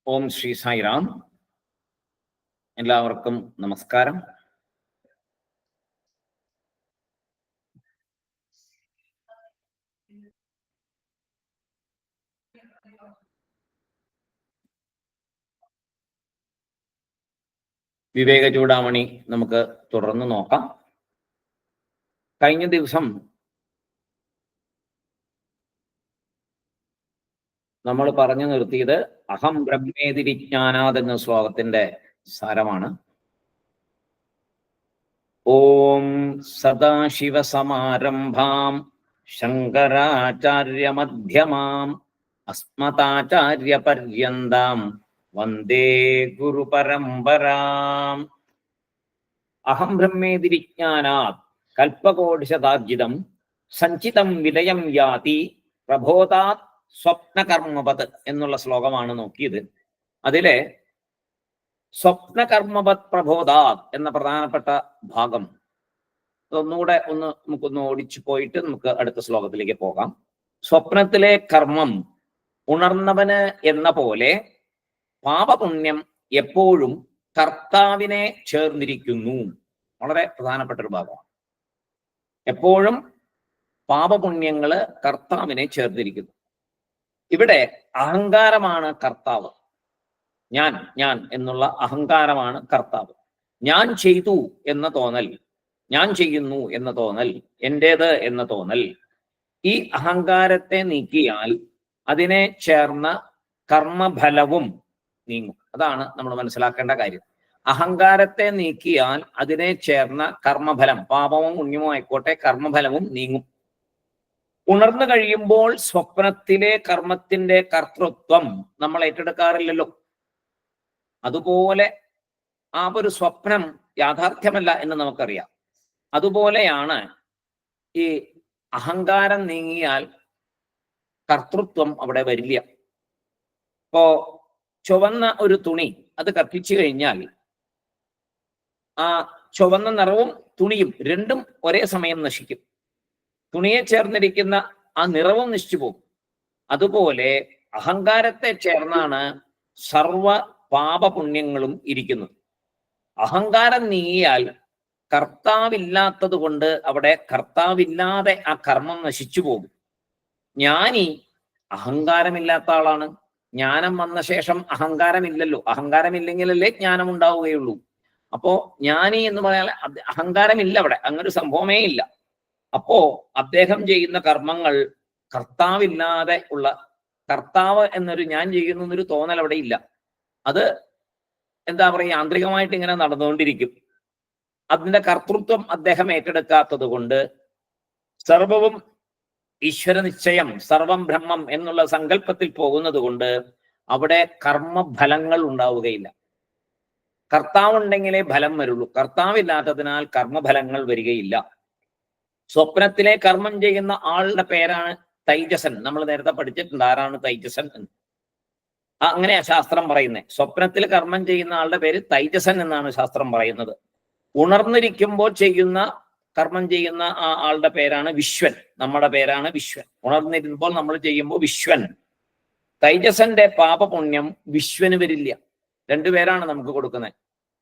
ഓം ശ്രീ സായിറാം. എല്ലാവർക്കും നമസ്കാരം. വിവേക ചൂടാമണി നമുക്ക് തുടർന്ന് നോക്കാം. കഴിഞ്ഞ ദിവസം നമ്മൾ പറഞ്ഞു നിർത്തിയത് അഹം ബ്രഹ്മേതി വിജ്ഞാനാത് എന്ന ശ്ലോകത്തിന്റെ സാരമാണ്. ഓം സദാശിവസമാരംഭാം ശങ്കരാചാര്യമധ്യമാം അസ്മതാചാര്യപര്യന്താം വന്ദേ ഗുരുപരമ്പരാം. അഹം ബ്രഹ്മേതി വിജ്ഞാനാത് കൽപ്പകോടിശതാർജിതം സഞ്ചിതം വിലയം യാതി പ്രബോധാത് സ്വപ്നകർമ്മവത് എന്നുള്ള ശ്ലോകമാണ് നോക്കിയത്. അതിലെ സ്വപ്നകർമ്മവത് പ്രബോധാത് എന്ന പ്രധാനപ്പെട്ട ഭാഗം ഒന്നുകൂടെ നമുക്കൊന്ന് ഓടിച്ചു പോയിട്ട് നമുക്ക് അടുത്ത ശ്ലോകത്തിലേക്ക് പോകാം. സ്വപ്നത്തിലെ കർമ്മം ഉണർന്നവന് എന്ന പോലെ പാപപുണ്യം എപ്പോഴും കർത്താവിനെ ചേർന്നിരിക്കുന്നു. വളരെ പ്രധാനപ്പെട്ട ഒരു ഭാഗമാണ്. എപ്പോഴും പാപപുണ്യങ്ങള് കർത്താവിനെ ചേർന്നിരിക്കുന്നു. ഇവിടെ അഹങ്കാരമാണ് കർത്താവ്. ഞാൻ എന്നുള്ള അഹങ്കാരമാണ് കർത്താവ്. ഞാൻ ചെയ്തു എന്ന തോന്നൽ, ഞാൻ ചെയ്യുന്നു എന്ന തോന്നൽ, എൻ്റേത് എന്ന തോന്നൽ, ഈ അഹങ്കാരത്തെ നീക്കിയാൽ അതിനെ ചേർന്ന കർമ്മഫലവും നീങ്ങും. അതാണ് നമ്മൾ മനസ്സിലാക്കേണ്ട കാര്യം. അഹങ്കാരത്തെ നീക്കിയാൽ അതിനെ ചേർന്ന കർമ്മഫലം, പാപവും പുണ്യമോ ആയിക്കോട്ടെ, കർമ്മഫലവും നീങ്ങും. ഉണർന്നു കഴിയുമ്പോൾ സ്വപ്നത്തിലെ കർമ്മത്തിന്റെ കർത്തൃത്വം നമ്മൾ ഏറ്റെടുക്കാറില്ലല്ലോ. അതുപോലെ ആ ഒരു സ്വപ്നം യാഥാർത്ഥ്യമല്ല എന്ന് നമുക്കറിയാം. അതുപോലെയാണ് ഈ അഹങ്കാരം നീങ്ങിയാൽ കർത്തൃത്വം അവിടെ വരില്ല. ഇപ്പോ ചുവന്ന ഒരു തുണി അത് കത്തിച്ചു കഴിഞ്ഞാൽ ആ ചുവന്ന നിറവും തുണിയും രണ്ടും ഒരേ സമയം നശിക്കും. തുണിയെ ചേർന്നിരിക്കുന്ന ആ നിറവും നശിച്ചു പോകും. അതുപോലെ അഹങ്കാരത്തെ ചേർന്നാണ് സർവ പാപപുണ്യങ്ങളും ഇരിക്കുന്നത്. അഹങ്കാരം നീങ്ങിയാൽ കർത്താവില്ലാത്തത് കൊണ്ട് അവിടെ കർത്താവില്ലാതെ ആ കർമ്മം നശിച്ചു പോകും. ജ്ഞാനി അഹങ്കാരമില്ലാത്ത ആളാണ്. ജ്ഞാനം വന്ന ശേഷം അഹങ്കാരമില്ലല്ലോ. അഹങ്കാരമില്ലെങ്കിലല്ലേ ജ്ഞാനം ഉണ്ടാവുകയുള്ളൂ. അപ്പോ ജ്ഞാനി എന്ന് പറഞ്ഞാൽ അഹങ്കാരമില്ല, അവിടെ അങ്ങനൊരു സംഭവമേ ഇല്ല. അപ്പോ അദ്ദേഹം ചെയ്യുന്ന കർമ്മങ്ങൾ കർത്താവില്ലാതെ ഉള്ള, കർത്താവ് എന്നൊരു ഞാൻ ചെയ്യുന്നു എന്നൊരു തോന്നൽ അവിടെ ഇല്ല. അത് എന്താ പറയുക, യാന്ത്രികമായിട്ട് ഇങ്ങനെ നടന്നുകൊണ്ടിരിക്കും. അതിന്റെ കർത്തൃത്വം അദ്ദേഹം ഏറ്റെടുക്കാത്തത് കൊണ്ട് സർവവും ഈശ്വര നിശ്ചയം, സർവം ബ്രഹ്മം എന്നുള്ള സങ്കല്പത്തിൽ പോകുന്നത് കൊണ്ട് അവിടെ കർമ്മഫലങ്ങൾ ഉണ്ടാവുകയില്ല. കർത്താവ് ഉണ്ടെങ്കിലേ ഫലം വരുള്ളൂ. കർത്താവില്ലാത്തതിനാൽ കർമ്മഫലങ്ങൾ വരികയില്ല. സ്വപ്നത്തിലെ കർമ്മം ചെയ്യുന്ന ആളുടെ പേരാണ് തൈജസൻ. നമ്മൾ നേരത്തെ പഠിച്ചിട്ടുണ്ട് ആരാണ് തൈജസൻ എന്ന്. അങ്ങനെയാ ശാസ്ത്രം പറയുന്നത്. സ്വപ്നത്തിൽ കർമ്മം ചെയ്യുന്ന ആളുടെ പേര് തൈജസൻ എന്നാണ് ശാസ്ത്രം പറയുന്നത്. ഉണർന്നിരിക്കുമ്പോൾ ചെയ്യുന്ന കർമ്മം ചെയ്യുന്ന ആ ആളുടെ പേരാണ് വിശ്വൻ. നമ്മുടെ പേരാണ് വിശ്വൻ. ഉണർന്നിരുമ്പോൾ നമ്മൾ ചെയ്യുമ്പോൾ വിശ്വൻ. തൈജസന്റെ പാപപുണ്യം വിശ്വന് വരില്ല. രണ്ടുപേരാണ് നമുക്ക് കൊടുക്കുന്നത്.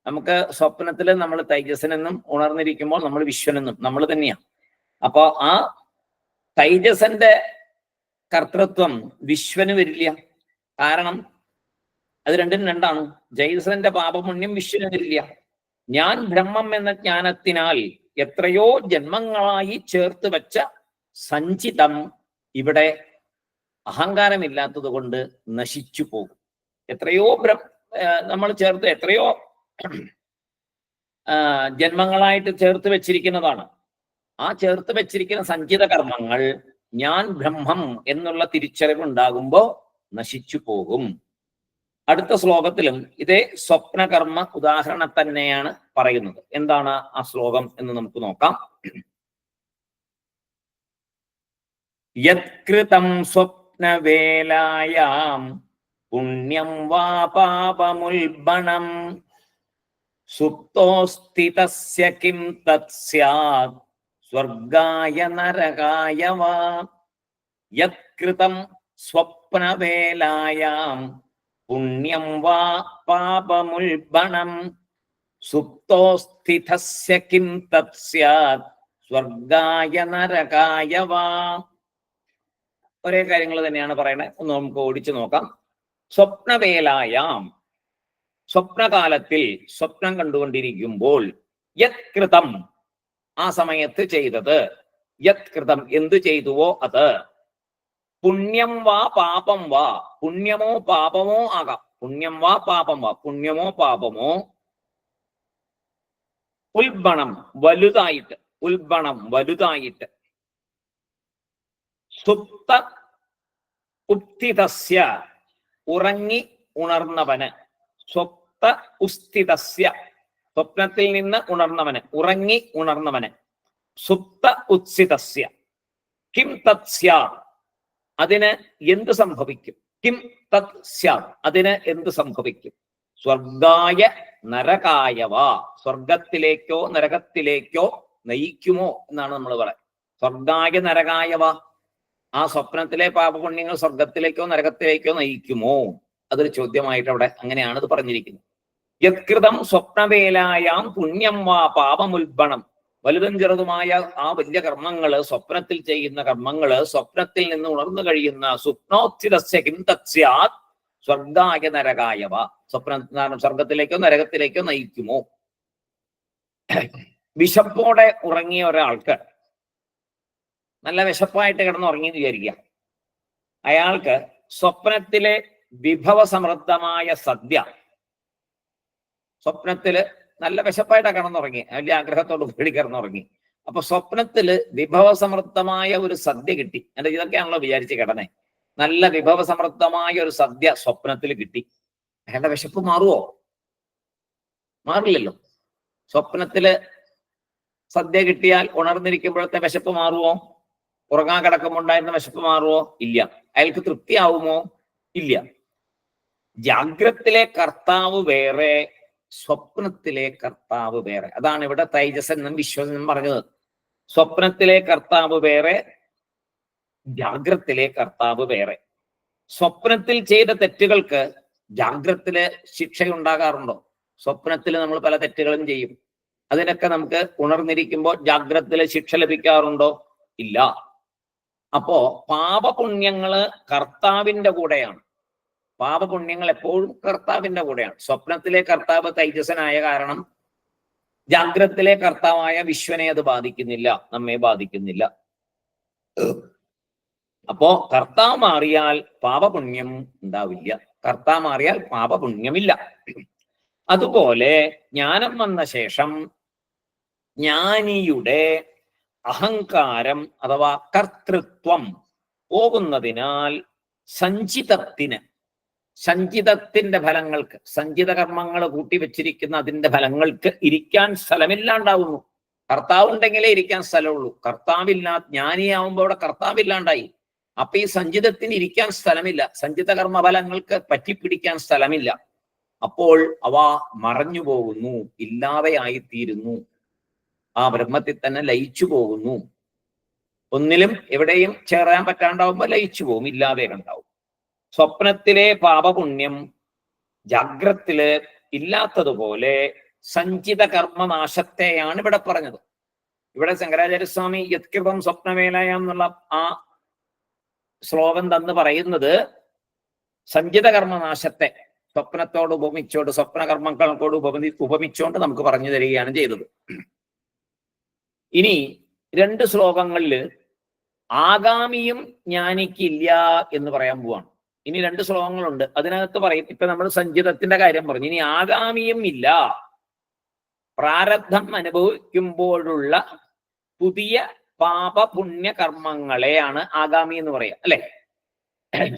നമുക്ക് സ്വപ്നത്തിൽ നമ്മൾ തൈജസനെന്നും ഉണർന്നിരിക്കുമ്പോൾ നമ്മൾ വിശ്വനെന്നും നമ്മൾ തന്നെയാണ്. അപ്പൊ ആ തൈജസന്റെ കർത്തൃത്വം വിശ്വന് വരില്ല. കാരണം അത് രണ്ടും രണ്ടാണ്. തൈജസന്റെ പാപപുണ്യം വിശ്വന് വരില്ല. ഞാൻ ബ്രഹ്മം എന്ന ജ്ഞാനത്തിനാൽ എത്രയോ ജന്മങ്ങളായി ചേർത്ത് വെച്ച സഞ്ചിതം ഇവിടെ അഹങ്കാരമില്ലാത്തത് കൊണ്ട് നശിച്ചു പോകും. എത്രയോ നമ്മൾ ചേർത്ത് എത്രയോ ജന്മങ്ങളായിട്ട് ചേർത്ത് വെച്ചിരിക്കുന്നതാണ്. ആ ചേർത്ത് വെച്ചിരിക്കുന്ന സഞ്ചിത കർമ്മങ്ങൾ ഞാൻ ബ്രഹ്മം എന്നുള്ള തിരിച്ചറിവ് ഉണ്ടാകുമ്പോൾ നശിച്ചു പോകും. അടുത്ത ശ്ലോകത്തിലും ഇതേ സ്വപ്നകർമ്മ ഉദാഹരണം തന്നെയാണ് പറയുന്നത്. എന്താണ് ആ ശ്ലോകം എന്ന് നമുക്ക് നോക്കാം. യത്കൃതം സ്വപ്നവേലായാം പുണ്യം വാ പാപമുൽബണം സുപ്തോസ്ഥിതസ്യ കിം തത് സ്യാത് സ്വർഗായ നരകായ വാ. യത്കൃതം സ്വപ്നവേലായാം പുണ്യം വാ പാപമുൽബണം സുപ്തോസ്ഥിതസ്യ കിം തത് സ്യാത് സ്വർഗായ നരകായ വാ. ഒരേ കാര്യങ്ങൾ തന്നെയാണ് പറയണത്. ഒന്ന് നമുക്ക് ഓടിച്ചു നോക്കാം. സ്വപ്നവേലായാം, സ്വപ്നകാലത്തിൽ സ്വപ്നം കണ്ടുകൊണ്ടിരിക്കുമ്പോൾ, യത് കൃതം ആ സമയത്ത് ചെയ്തത്, യത് കൃതം എന്തു ചെയ്തുവോ അത്, പുണ്യം വാ പാപം വാ, പുണ്യമോ പാപമോ ആകാം, പുണ്യം വാ പാപം വാ, പുണ്യമോ പാപമോ, ഉൽബണം വലുതായിട്ട്, ഉൽബണം വലുതായിട്ട്, സുപ്ത ഉത്ഥിതസ്യ ഉറങ്ങി ഉണർന്നവന്, സ്വപ്ത ഉസ്ഥിതസ്യ സ്വപ്നത്തിൽ നിന്ന് ഉണർന്നവന്, ഉറങ്ങി ഉണർന്നവന്, സുപ്ത ഉത്സിതസ്യ കിം തത് സ്യാത് അതിന് എന്ത് സംഭവിക്കും, കിം തത് സ്യാത് അതിന് എന്ത് സംഭവിക്കും, സ്വർഗായ നരകായവ സ്വർഗത്തിലേക്കോ നരകത്തിലേക്കോ നയിക്കുമോ എന്നാണ് നമ്മൾ പറയുന്നത്. സ്വർഗായ നരകായവ ആ സ്വപ്നത്തിലെ പാപപുണ്യങ്ങൾ സ്വർഗത്തിലേക്കോ നരകത്തിലേക്കോ നയിക്കുമോ, അതൊരു ചോദ്യമായിട്ട് അവിടെ അങ്ങനെയാണ് ഇത് പറഞ്ഞിരിക്കുന്നത്. യത്കൃതം സ്വപ്നവേലായാം പുണ്യം വാ പാപമുൽബണം, വലുതും ചെറുതുമായ ആ വലിയ കർമ്മങ്ങള്, സ്വപ്നത്തിൽ ചെയ്യുന്ന കർമ്മങ്ങള്, സ്വപ്നത്തിൽ നിന്ന് ഉണർന്നു കഴിയുന്ന സ്വപ്നോത്ഥിതസ്യ കിം തത് സ്യാത് സ്വർഗായ നരകായവ സ്വർഗത്തിലേക്കോ നരകത്തിലേക്കോ നയിക്കുമോ. വിശപ്പോടെ ഉറങ്ങിയ ഒരാൾക്ക്, നല്ല വിശപ്പായിട്ട് കിടന്നുറങ്ങിയെന്ന് വിചാരിക്കുക, അയാൾക്ക് സ്വപ്നത്തിലെ വിഭവസമൃദ്ധമായ സദ്യ, സ്വപ്നത്തില് നല്ല വിശപ്പായിട്ടാണ് കിടന്നുറങ്ങി, വലിയ ആഗ്രഹത്തോട് കൂടി കിടന്നുറങ്ങി. അപ്പൊ സ്വപ്നത്തില് വിഭവസമൃദ്ധമായ ഒരു സദ്യ കിട്ടി. എന്റെ ഇതൊക്കെയാണല്ലോ വിചാരിച്ച് കിടന്നേ. നല്ല വിഭവസമൃദ്ധമായ ഒരു സദ്യ സ്വപ്നത്തിൽ കിട്ടി. അയാളുടെ വിശപ്പ് മാറുവോ? മാറില്ലല്ലോ. സ്വപ്നത്തില് സദ്യ കിട്ടിയാൽ ഉണർന്നിരിക്കുമ്പോഴത്തെ വിശപ്പ് മാറുവോ? ഉറങ്ങാൻ കിടക്കുമ്പോണ്ടായിരുന്ന വിശപ്പ് മാറുവോ? ഇല്ല. അയാൾക്ക് തൃപ്തിയാവുമോ? ഇല്ല. ജാഗ്രത്തിലെ കർത്താവ് വേറെ, സ്വപ്നത്തിലെ കർത്താവ് വേറെ. അതാണ് ഇവിടെ തൈജസെന്നും വിശ്വസെന്നും പറഞ്ഞത്. സ്വപ്നത്തിലെ കർത്താവ് വേറെ, ജാഗ്രത്തിലെ കർത്താവ് വേറെ. സ്വപ്നത്തിൽ ചെയ്ത തെറ്റുകൾക്ക് ജാഗ്രത്തില് ശിക്ഷയുണ്ടാകാറുണ്ടോ? സ്വപ്നത്തിൽ നമ്മൾ പല തെറ്റുകളും ചെയ്യും. അതിനൊക്കെ നമുക്ക് ഉണർന്നിരിക്കുമ്പോൾ ജാഗ്രത്തില് ശിക്ഷ ലഭിക്കാറുണ്ടോ? ഇല്ല. അപ്പോ പാപപുണ്യങ്ങള് കർത്താവിന്റെ കൂടെയാണ്. പാപപുണ്യങ്ങൾ എപ്പോഴും കർത്താവിന്റെ കൂടെയാണ്. സ്വപ്നത്തിലെ കർത്താവ് തൈജസനായ കാരണം ജാഗ്രത്തിലെ കർത്താവായ വിശ്വനെ അത് ബാധിക്കുന്നില്ല, നമ്മെ ബാധിക്കുന്നില്ല. അപ്പോ കർത്താവ് മാറിയാൽ പാപപുണ്യം ഉണ്ടാവില്ല, കർത്താവ് മാറിയാൽ പാപപുണ്യമില്ല. അതുപോലെ ജ്ഞാനം വന്ന ശേഷം ജ്ഞാനിയുടെ അഹങ്കാരം അഥവാ കർത്തൃത്വം പോകുന്നതിനാൽ സഞ്ചിതത്തിന്റെ ഫലങ്ങൾക്ക്, സഞ്ചിത കർമ്മങ്ങൾ കൂട്ടിവെച്ചിരിക്കുന്ന അതിന്റെ ഫലങ്ങൾക്ക് ഇരിക്കാൻ സ്ഥലമില്ലാണ്ടാവുന്നു. കർത്താവ് ഉണ്ടെങ്കിലേ ഇരിക്കാൻ സ്ഥലമുള്ളൂ. ജ്ഞാനിയാവുമ്പോൾ അവിടെ കർത്താവില്ലാണ്ടായി. അപ്പൊ ഈ സഞ്ചിതത്തിന് ഇരിക്കാൻ സ്ഥലമില്ല, സഞ്ചിത കർമ്മഫലങ്ങൾക്ക് പറ്റിപ്പിടിക്കാൻ സ്ഥലമില്ല. അപ്പോൾ അവ മറഞ്ഞു പോകുന്നു, ഇല്ലാതെയായിത്തീരുന്നു, ആ ബ്രഹ്മത്തിൽ തന്നെ ലയിച്ചു പോകുന്നു. ഒന്നിലും എവിടെയും ചേരാൻ പറ്റാണ്ടാവുമ്പോ ലയിച്ചു പോകും, ഇല്ലാതെ ഉണ്ടാവും. സ്വപ്നത്തിലെ പാപപുണ്യം ജാഗ്രത്തില് ഇല്ലാത്തതുപോലെ സഞ്ചിത കർമ്മനാശത്തെയാണ് ഇവിടെ പറഞ്ഞത്. ഇവിടെ ശങ്കരാചാര്യസ്വാമി യത്കൃതം സ്വപ്നവേലായാം എന്നുള്ള ആ ശ്ലോകം തന്ന് പറയുന്നത് സഞ്ചിത കർമ്മനാശത്തെ സ്വപ്നത്തോട് ഉപമിച്ചോണ്ട്, സ്വപ്നകർമ്മങ്ങളോട് ഉപമിച്ചോണ്ട് നമുക്ക് പറഞ്ഞു തരികയാണ് ചെയ്തത്. ഇനി രണ്ട് ശ്ലോകങ്ങളില് ആഗാമിയും ജ്ഞാനിക്കില്ല എന്ന് പറയാൻ പോവാണ്. ഇനി രണ്ട് ശ്ലോകങ്ങളുണ്ട്, അതിനകത്ത് പറയും. ഇപ്പൊ നമ്മൾ സഞ്ചിതത്തിന്റെ കാര്യം പറഞ്ഞു, ഇനി ആഗാമിയും ഇല്ല. പ്രാരബ്ധം അനുഭവിക്കുമ്പോഴുള്ള പുതിയ പാപപുണ്യ കർമ്മങ്ങളെയാണ് ആഗാമി എന്ന് പറയാ, അല്ലെ?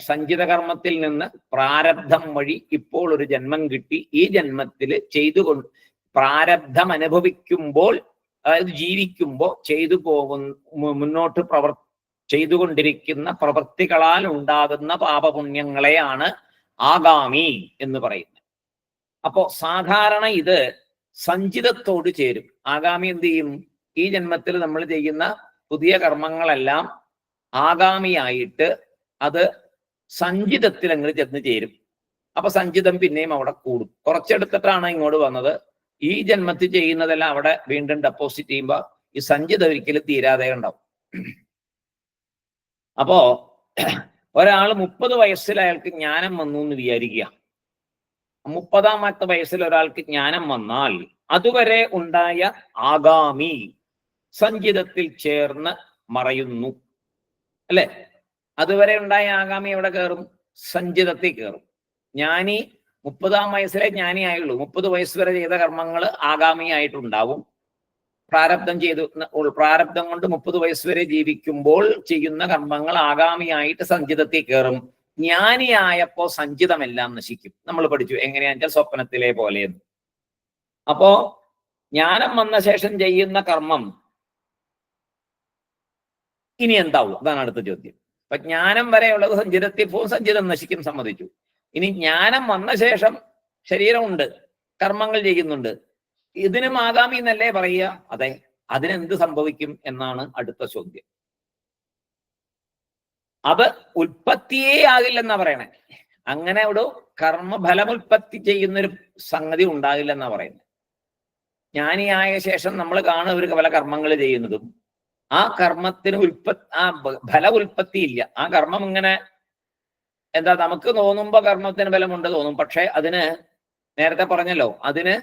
സഞ്ചിത കർമ്മത്തിൽ നിന്ന് പ്രാരബ്ധം വഴി ഇപ്പോൾ ഒരു ജന്മം കിട്ടി, ഈ ജന്മത്തിൽ ചെയ്തുകൊണ്ട് പ്രാരബ്ധം അനുഭവിക്കുമ്പോൾ, അതായത് ജീവിക്കുമ്പോൾ ചെയ്തു മുന്നോട്ട് ചെയ്തുകൊണ്ടിരിക്കുന്ന പ്രവൃത്തികളാൽ ഉണ്ടാകുന്ന പാപപുണ്യങ്ങളെയാണ് ആഗാമി എന്ന് പറയുന്നത്. അപ്പോ സാധാരണ ഇത് സഞ്ചിതത്തോട് ചേരും. ആഗാമി എന്ത് ചെയ്യും? ഈ ജന്മത്തിൽ നമ്മൾ ചെയ്യുന്ന പുതിയ കർമ്മങ്ങളെല്ലാം ആഗാമിയായിട്ട് അത് സഞ്ചിതത്തിൽ അങ്ങ് ചെന്ന് ചേരും. അപ്പൊ സഞ്ചിതം പിന്നെയും അവിടെ കൂടും. കുറച്ചെടുത്തിട്ടാണ് ഇങ്ങോട്ട് വന്നത്. ഈ ജന്മത്തിൽ ചെയ്യുന്നതെല്ലാം അവിടെ വീണ്ടും ഡെപ്പോസിറ്റ് ചെയ്യുമ്പോ ഈ സഞ്ചിതം ഒരിക്കലും തീരാതെ ഉണ്ടാവും. അപ്പോ ഒരാൾ 30 വയസ്സിൽ അയാൾക്ക് ജ്ഞാനം വന്നു എന്ന് വിചാരിക്കുക. 30ാമത്തെ വയസ്സിൽ ഒരാൾക്ക് ജ്ഞാനം വന്നാൽ അതുവരെ ഉണ്ടായ ആഗാമി സഞ്ചിതത്തിൽ ചേർന്ന് മറയുന്നു, അല്ലെ? അതുവരെ ഉണ്ടായ ആഗാമി എവിടെ കയറും? സഞ്ചിതത്തിൽ കയറും. ജ്ഞാനി 30ാം വയസ്സിലെ ജ്ഞാനി ആയുള്ളൂ. 30 വയസ്സ് വരെ ചെയ്ത കർമ്മങ്ങൾ ആഗാമിയായിട്ടുണ്ടാവും. പ്രാരബ്ധം കൊണ്ട് 30 വയസ്സ് വരെ ജീവിക്കുമ്പോൾ ചെയ്യുന്ന കർമ്മങ്ങൾ ആഗാമിയായിട്ട് സഞ്ചിതത്തിൽ കയറും. ജ്ഞാനിയായപ്പോ സഞ്ചിതമെല്ലാം നശിക്കും. നമ്മൾ പഠിച്ചു എങ്ങനെയാണെന്ന് വെച്ചാൽ സ്വപ്നത്തിലെ പോലെയെന്ന്. അപ്പോ ജ്ഞാനം വന്ന ശേഷം ചെയ്യുന്ന കർമ്മം ഇനി എന്താവും? അതാണ് അടുത്ത ചോദ്യം. അപ്പൊ ജ്ഞാനം വരെയുള്ളത് സഞ്ചിതത്തിൽ പോവും, സഞ്ചിതം നശിക്കും, സമ്മതിച്ചു. ഇനി ജ്ഞാനം വന്ന ശേഷം ശരീരമുണ്ട്, കർമ്മങ്ങൾ ചെയ്യുന്നുണ്ട്, ഇതിനും ആഗാമി എന്നല്ലേ പറയുക? അതെ. അതിനെന്ത് സംഭവിക്കും എന്നാണ് അടുത്ത ചോദ്യം. അത് ഉൽപ്പത്തിയേ ആകില്ലെന്നാ പറയണേ. അങ്ങനെ ഒരു കർമ്മഫലമുൽപ്പത്തി ചെയ്യുന്നൊരു സംഗതി ഉണ്ടാകില്ലെന്നാ പറയുന്നത്. ജ്ഞാനിയായ ശേഷം നമ്മൾ കാണുന്ന ഒരു പല കർമ്മങ്ങൾ ചെയ്യുന്നതും ആ കർമ്മത്തിന് ഫല ഉൽപ്പത്തി ഇല്ല. ആ കർമ്മം ഇങ്ങനെ എന്താ, നമുക്ക് തോന്നുമ്പോ കർമ്മത്തിന് ഫലമുണ്ട് തോന്നും. പക്ഷെ അതിന് നേരത്തെ പറഞ്ഞല്ലോ, അതിന്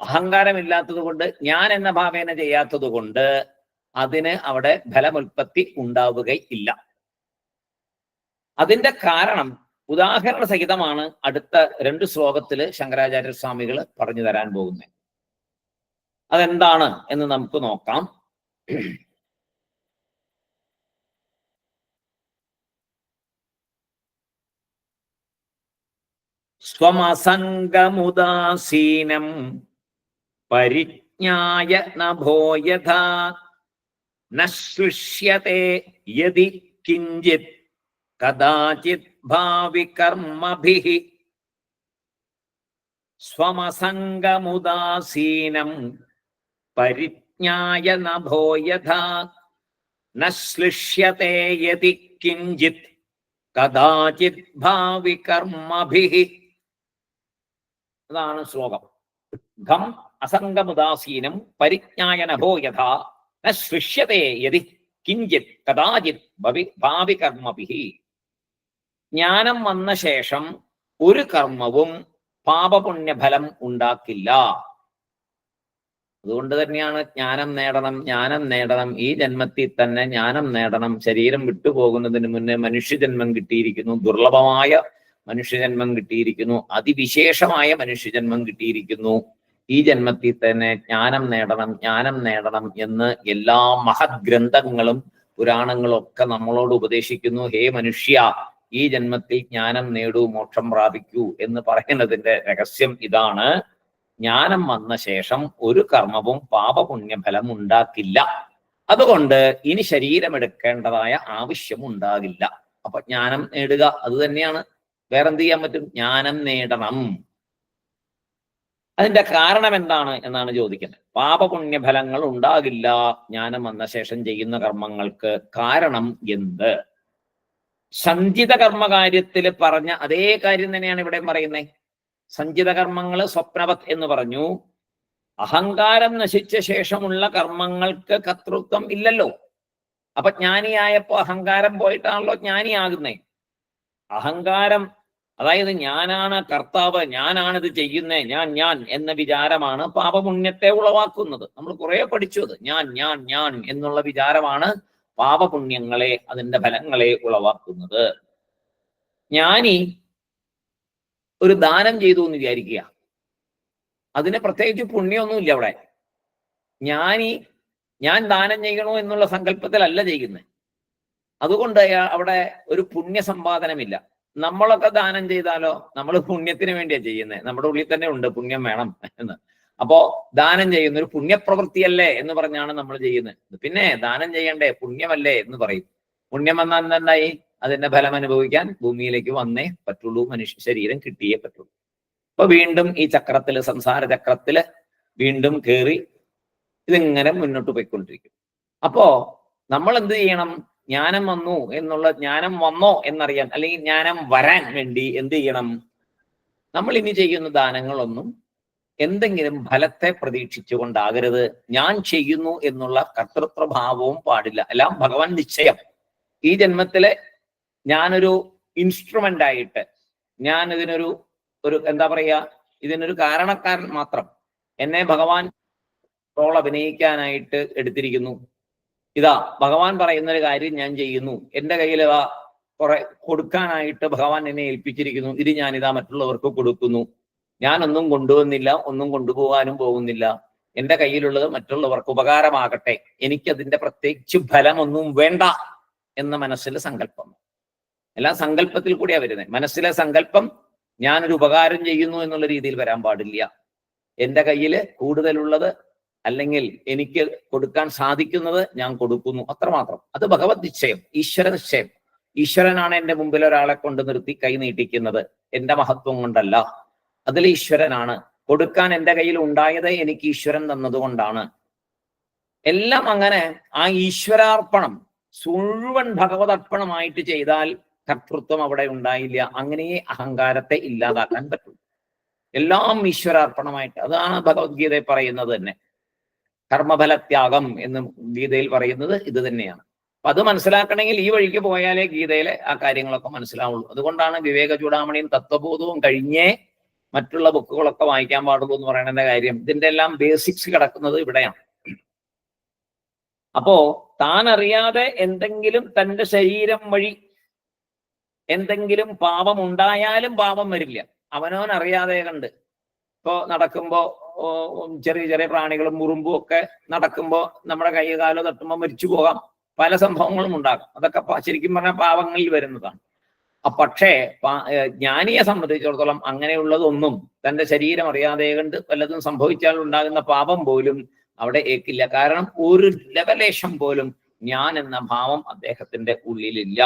അഹങ്കാരമില്ലാത്തത് കൊണ്ട്, ഞാൻ എന്ന ഭാവേന ചെയ്യാത്തത് കൊണ്ട് അതിന് അവിടെ ഫലമുൽപ്പത്തി ഉണ്ടാവുകയില്ല. അതിന്റെ കാരണം ഉദാഹരണ സഹിതമാണ് അടുത്ത 2 ശ്ലോകത്തില് ശങ്കരാചാര്യ സ്വാമികൾ പറഞ്ഞു തരാൻ പോകുന്നത്. അതെന്താണ് എന്ന് നമുക്ക് നോക്കാം. സ്വമസംഗമുദാസീനം പരിജ്ഞായ നഭോ യഥാ ന സൃഷ്യത്തെ യദി കിഞ്ചിത് കദാചിത് ഭാവി കർമ്മഭിഃ. സ്വമസംഗമുദാസീനം പരിജ്ഞായ നഭോ യഥാ ന ശ്ലിഷ്യത്തെ യദി കിഞ്ചിത് കദാചിത് ഭാവി കർമ്മഭിഃ. അതാണ് ശ്ലോകം. ഘം അസംഗമുദാസീനം പരിജ്ഞായ നഭോ യഥാ ന ശ്ലിഷ്യത്തെ യദി കിഞ്ചിത് കദാചിത് ഭാവി കർമ്മഭിഃ. ജ്ഞാനം വന്ന ശേഷം ഒരു കർമ്മവും പാപപുണ്യഫലം ഉണ്ടാക്കില്ല. അതുകൊണ്ട് തന്നെയാണ് ജ്ഞാനം നേടണം, ജ്ഞാനം നേടണം, ഈ ജന്മത്തിൽ തന്നെ ജ്ഞാനം നേടണം. ശരീരം വിട്ടുപോകുന്നതിന് മുന്നേ മനുഷ്യജന്മം കിട്ടിയിരിക്കുന്നു, ദുർലഭമായ മനുഷ്യജന്മം കിട്ടിയിരിക്കുന്നു, അതിവിശേഷമായ മനുഷ്യജന്മം കിട്ടിയിരിക്കുന്നു. ഈ ജന്മത്തിൽ തന്നെ ജ്ഞാനം നേടണം, ജ്ഞാനം നേടണം എന്ന് എല്ലാ മഹത് ഗ്രന്ഥങ്ങളും പുരാണങ്ങളും ഒക്കെ നമ്മളോട് ഉപദേശിക്കുന്നു. ഹേ മനുഷ്യ, ഈ ജന്മത്തിൽ ജ്ഞാനം നേടൂ, മോക്ഷം പ്രാപിക്കൂ എന്ന് പറയുന്നതിന്റെ രഹസ്യം ഇതാണ്. ജ്ഞാനം വന്ന ശേഷം ഒരു കർമ്മവും പാപപുണ്യഫലം ഉണ്ടാക്കില്ല. അതുകൊണ്ട് ഇനി ശരീരമെടുക്കേണ്ടതായ ആവശ്യം ഉണ്ടാകില്ല. അപ്പൊ ജ്ഞാനം നേടുക, അത് തന്നെയാണ്. വേറെന്ത് ചെയ്യാൻ പറ്റും? ജ്ഞാനം നേടണം. അതിന്റെ കാരണം എന്താണ് എന്നാണ് ചോദിക്കുന്നത്. പാപപുണ്യഫലങ്ങൾ ഉണ്ടാകില്ല ജ്ഞാനം വന്ന ശേഷം ചെയ്യുന്ന കർമ്മങ്ങൾക്ക്. കാരണം എന്ത്? സഞ്ചിത കർമ്മകാര്യത്തിൽ പറഞ്ഞ അതേ കാര്യം തന്നെയാണ് ഇവിടെ പറയുന്നത്. സഞ്ചിത കർമ്മങ്ങൾ സ്വപ്നവത് എന്ന് പറഞ്ഞു. അഹങ്കാരം നശിച്ച ശേഷമുള്ള കർമ്മങ്ങൾക്ക് കർത്തൃത്വം ഇല്ലല്ലോ. അപ്പൊ ജ്ഞാനിയായപ്പോ അഹങ്കാരം പോയിട്ടാണല്ലോ ജ്ഞാനിയാകുന്നേ. അഹങ്കാരം, അതായത് ഞാനാണ് കർത്താവ്, ഞാനാണിത് ചെയ്യുന്നേ, ഞാൻ എന്ന വിചാരമാണ് പാപപുണ്യത്തെ ഉളവാക്കുന്നത്. നമ്മൾ കുറെ പഠിച്ചു അത്. ഞാൻ എന്നുള്ള വിചാരമാണ് പാപപുണ്യങ്ങളെ, അതിന്റെ ഫലങ്ങളെ ഉളവാക്കുന്നത്. ജ്ഞാനി ഒരു ദാനം ചെയ്തു എന്ന് വിചാരിക്കുക, അതിന് പ്രത്യേകിച്ച് പുണ്യമൊന്നുമില്ല അവിടെ. ഞാൻ ദാനം ചെയ്യണോ എന്നുള്ള സങ്കല്പത്തിലല്ല ചെയ്യുന്നത്. അതുകൊണ്ട് അവിടെ ഒരു പുണ്യ സമ്പാദനമില്ല. നമ്മളൊക്കെ ദാനം ചെയ്താലോ, നമ്മൾ പുണ്യത്തിന് വേണ്ടിയാ ചെയ്യുന്നത്. നമ്മുടെ ഉള്ളിൽ തന്നെ ഉണ്ട് പുണ്യം വേണം എന്ന്. അപ്പോ ദാനം ചെയ്യുന്ന ഒരു പുണ്യപ്രവൃത്തിയല്ലേ എന്ന് പറഞ്ഞാണ് നമ്മൾ ചെയ്യുന്നത്. പിന്നെ ദാനം ചെയ്യണ്ടേ, പുണ്യമല്ലേ എന്ന് പറയും. പുണ്യം വന്നാൽ എന്തായി? അതിന്റെ ഫലം അനുഭവിക്കാൻ ഭൂമിയിലേക്ക് വന്നേ പറ്റുള്ളൂ, മനുഷ്യ ശരീരം കിട്ടിയേ പറ്റുള്ളൂ. അപ്പൊ വീണ്ടും ഈ ചക്രത്തില്, സംസാര ചക്രത്തില് വീണ്ടും കയറി ഇതിങ്ങനെ മുന്നോട്ട് പോയിക്കൊണ്ടിരിക്കും. അപ്പോ നമ്മൾ എന്ത് ചെയ്യണം? ജ്ഞാനം വന്നു എന്നുള്ള, ജ്ഞാനം വന്നോ എന്നറിയാൻ, അല്ലെങ്കിൽ ജ്ഞാനം വരാൻ വേണ്ടി എന്ത് ചെയ്യണം? നമ്മൾ ഇനി ചെയ്യുന്ന ദാനങ്ങളൊന്നും എന്തെങ്കിലും ഫലത്തെ പ്രതീക്ഷിച്ചുകൊണ്ടാകരുത്. ഞാൻ ചെയ്യുന്നു എന്നുള്ള കർത്തൃത്വഭാവവും പാടില്ല. എല്ലാം ഭഗവാൻ നിശ്ചയം. ഈ ജന്മത്തിലെ ഞാനൊരു ഇൻസ്ട്രുമെന്റ് ആയിട്ട്, ഞാൻ ഇതിനൊരു എന്താ പറയാ, ഇതിനൊരു കാരണക്കാരൻ മാത്രം. എന്നെ ഭഗവാൻ റോൾ അഭിനയിക്കാനായിട്ട് എടുത്തിരിക്കുന്നു. ഇതാ ഭഗവാൻ പറയുന്ന ഒരു കാര്യം ഞാൻ ചെയ്യുന്നു. എൻ്റെ കയ്യിൽ ഇതാ കുറെ കൊടുക്കാനായിട്ട് ഭഗവാൻ എന്നെ ഏൽപ്പിച്ചിരിക്കുന്നു. ഇത് ഞാനിതാ മറ്റുള്ളവർക്ക് കൊടുക്കുന്നു. ഞാനൊന്നും കൊണ്ടുവന്നില്ല, ഒന്നും കൊണ്ടുപോകാനും പോകുന്നില്ല. എൻ്റെ കയ്യിലുള്ളത് മറ്റുള്ളവർക്ക് ഉപകാരമാകട്ടെ, എനിക്കതിൻ്റെ പ്രത്യേകിച്ച് ഫലമൊന്നും വേണ്ട എന്ന മനസ്സിൽ സങ്കല്പം. എല്ലാം സങ്കല്പത്തിൽ കൂടിയാ വരുന്നത്. മനസ്സിലെ സങ്കല്പം ഞാനൊരു ഉപകാരം ചെയ്യുന്നു എന്നുള്ള രീതിയിൽ വരാൻ പാടില്ല. എൻ്റെ കയ്യിൽ കൂടുതലുള്ളത് അല്ലെങ്കിൽ എനിക്ക് കൊടുക്കാൻ സാധിക്കുന്നത് ഞാൻ കൊടുക്കുന്നു, അത്രമാത്രം. അത് ഭഗവത് നിശ്ചയം, ഈശ്വര നിശ്ചയം. ഈശ്വരനാണ് എൻ്റെ മുമ്പിൽ ഒരാളെ കൊണ്ട് നിർത്തി കൈ നീട്ടിക്കുന്നത്, എൻ്റെ മഹത്വം കൊണ്ടല്ല. അതിൽ ഈശ്വരനാണ്. കൊടുക്കാൻ എൻ്റെ കയ്യിൽ ഉണ്ടായത് എനിക്ക് ഈശ്വരൻ തന്നതുകൊണ്ടാണ്. എല്ലാം അങ്ങനെ ആ ഈശ്വരാർപ്പണം മുഴുവൻ ഭഗവത് അർപ്പണമായിട്ട് ചെയ്താൽ കർത്തൃത്വം അവിടെ ഉണ്ടായില്ല. അങ്ങനെ അഹങ്കാരത്തെ ഇല്ലാതാക്കാൻ പറ്റും. എല്ലാം ഈശ്വരാർപ്പണമായിട്ട്. അതാണ് ഭഗവത്ഗീതയിൽ പറയുന്നത് തന്നെ. കർമ്മഫലത്യാഗം എന്ന് ഗീതയിൽ പറയുന്നത് ഇത് തന്നെയാണ്. അപ്പൊ അത് മനസ്സിലാക്കണമെങ്കിൽ ഈ വഴിക്ക് പോയാലേ ഗീതയിലെ ആ കാര്യങ്ങളൊക്കെ മനസ്സിലാവുള്ളൂ. അതുകൊണ്ടാണ് വിവേക ചൂടാമണിയും തത്വബോധവും കഴിഞ്ഞേ മറ്റുള്ള ബുക്കുകളൊക്കെ വായിക്കാൻ പാടുള്ളൂ എന്ന് പറയുന്നതിന്റെ കാര്യം. ഇതിന്റെ എല്ലാം ബേസിക്സ് കിടക്കുന്നത് ഇവിടെയാണ്. അപ്പോ താൻ അറിയാതെ എന്തെങ്കിലും തൻ്റെ ശരീരം വഴി എന്തെങ്കിലും പാപം ഉണ്ടായാലും പാപം വരില്ല. അവനവൻ അറിയാതെ കണ്ട്. ഇപ്പോ നടക്കുമ്പോ ചെറിയ ചെറിയ പ്രാണികളും ഉറുമ്പും ഒക്കെ നടക്കുമ്പോൾ നമ്മുടെ കൈ കാലോ തട്ടുമ്പോൾ മരിച്ചു പോകാം. പല സംഭവങ്ങളും ഉണ്ടാകും. അതൊക്കെ ശരിക്കും പറഞ്ഞാൽ പാവങ്ങളിൽ വരുന്നതാണ്. പക്ഷേ ജ്ഞാനിയെ സംബന്ധിച്ചിടത്തോളം അങ്ങനെയുള്ളതൊന്നും തൻ്റെ ശരീരം അറിയാതെ കണ്ട് വല്ലതും സംഭവിച്ചാൽ ഉണ്ടാകുന്ന പാപം പോലും അവിടെ ഏക്കില്ല. കാരണം ഒരു ലവലേശം പോലും ഞാൻ എന്ന ഭാവം അദ്ദേഹത്തിന്റെ ഉള്ളിലില്ല.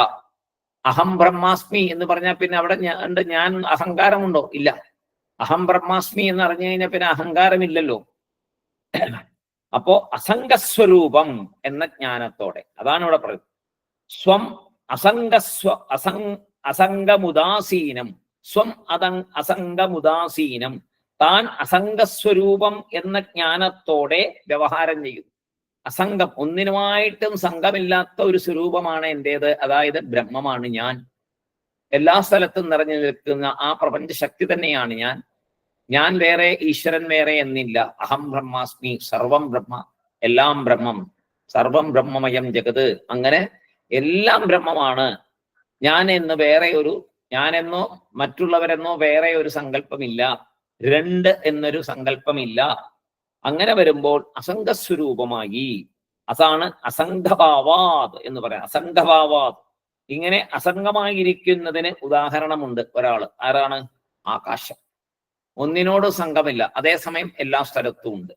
അഹം ബ്രഹ്മാസ്മി എന്ന് പറഞ്ഞാൽ പിന്നെ അവിടെ ഞാൻ അഹങ്കാരമുണ്ടോ? ഇല്ല. അഹം ബ്രഹ്മാസ്മി എന്ന് അറിഞ്ഞു കഴിഞ്ഞാൽ പിന്നെ അഹങ്കാരമില്ലല്ലോ. അപ്പോ അസംഗസ്വരൂപം എന്ന ജ്ഞാനത്തോടെ, അതാണ് ഇവിടെ പറയുന്നത്. സ്വം അസംഗമുദാസീനം, സ്വം അസംഗമുദാസീനം, താൻ അസംഗസ്വരൂപം എന്ന ജ്ഞാനത്തോടെ വ്യവഹാരം ചെയ്യും. അസംഗം, ഒന്നിനുമായിട്ടും സംഘമില്ലാത്ത ഒരു സ്വരൂപമാണ് എൻ്റേത്. അതായത് ബ്രഹ്മമാണ് ഞാൻ. എല്ലാ സ്ഥലത്തും നിറഞ്ഞു നിൽക്കുന്ന ആ പ്രപഞ്ച ശക്തി തന്നെയാണ് ഞാൻ. ഞാൻ വേറെ, ഈശ്വരൻ വേറെ എന്നില്ല. അഹം ബ്രഹ്മാസ്മി, സർവം ബ്രഹ്മ, എല്ലാം ബ്രഹ്മം, സർവം ബ്രഹ്മമയം ജഗത്. അങ്ങനെ എല്ലാം ബ്രഹ്മമാണ്. ഞാൻ എന്ന് വേറെ ഒരു, ഞാനെന്നോ മറ്റുള്ളവരെന്നോ വേറെ ഒരു സങ്കല്പമില്ല. രണ്ട് എന്നൊരു സങ്കല്പമില്ല. അങ്ങനെ വരുമ്പോൾ അസംഗസ്വരൂപമായി. അതാണ് അസംഗഭാവാത് എന്ന് പറയാം. അസംഗഭാവാത്. ഇങ്ങനെ അസംഗമായിരിക്കുന്നതിന് ഉദാഹരണമുണ്ട് ഒരാള്. ആരാണ്? ആകാശം. ഒന്നിനോട് സംഘമില്ല, അതേസമയം എല്ലാ സ്ഥലത്തും ഉണ്ട്.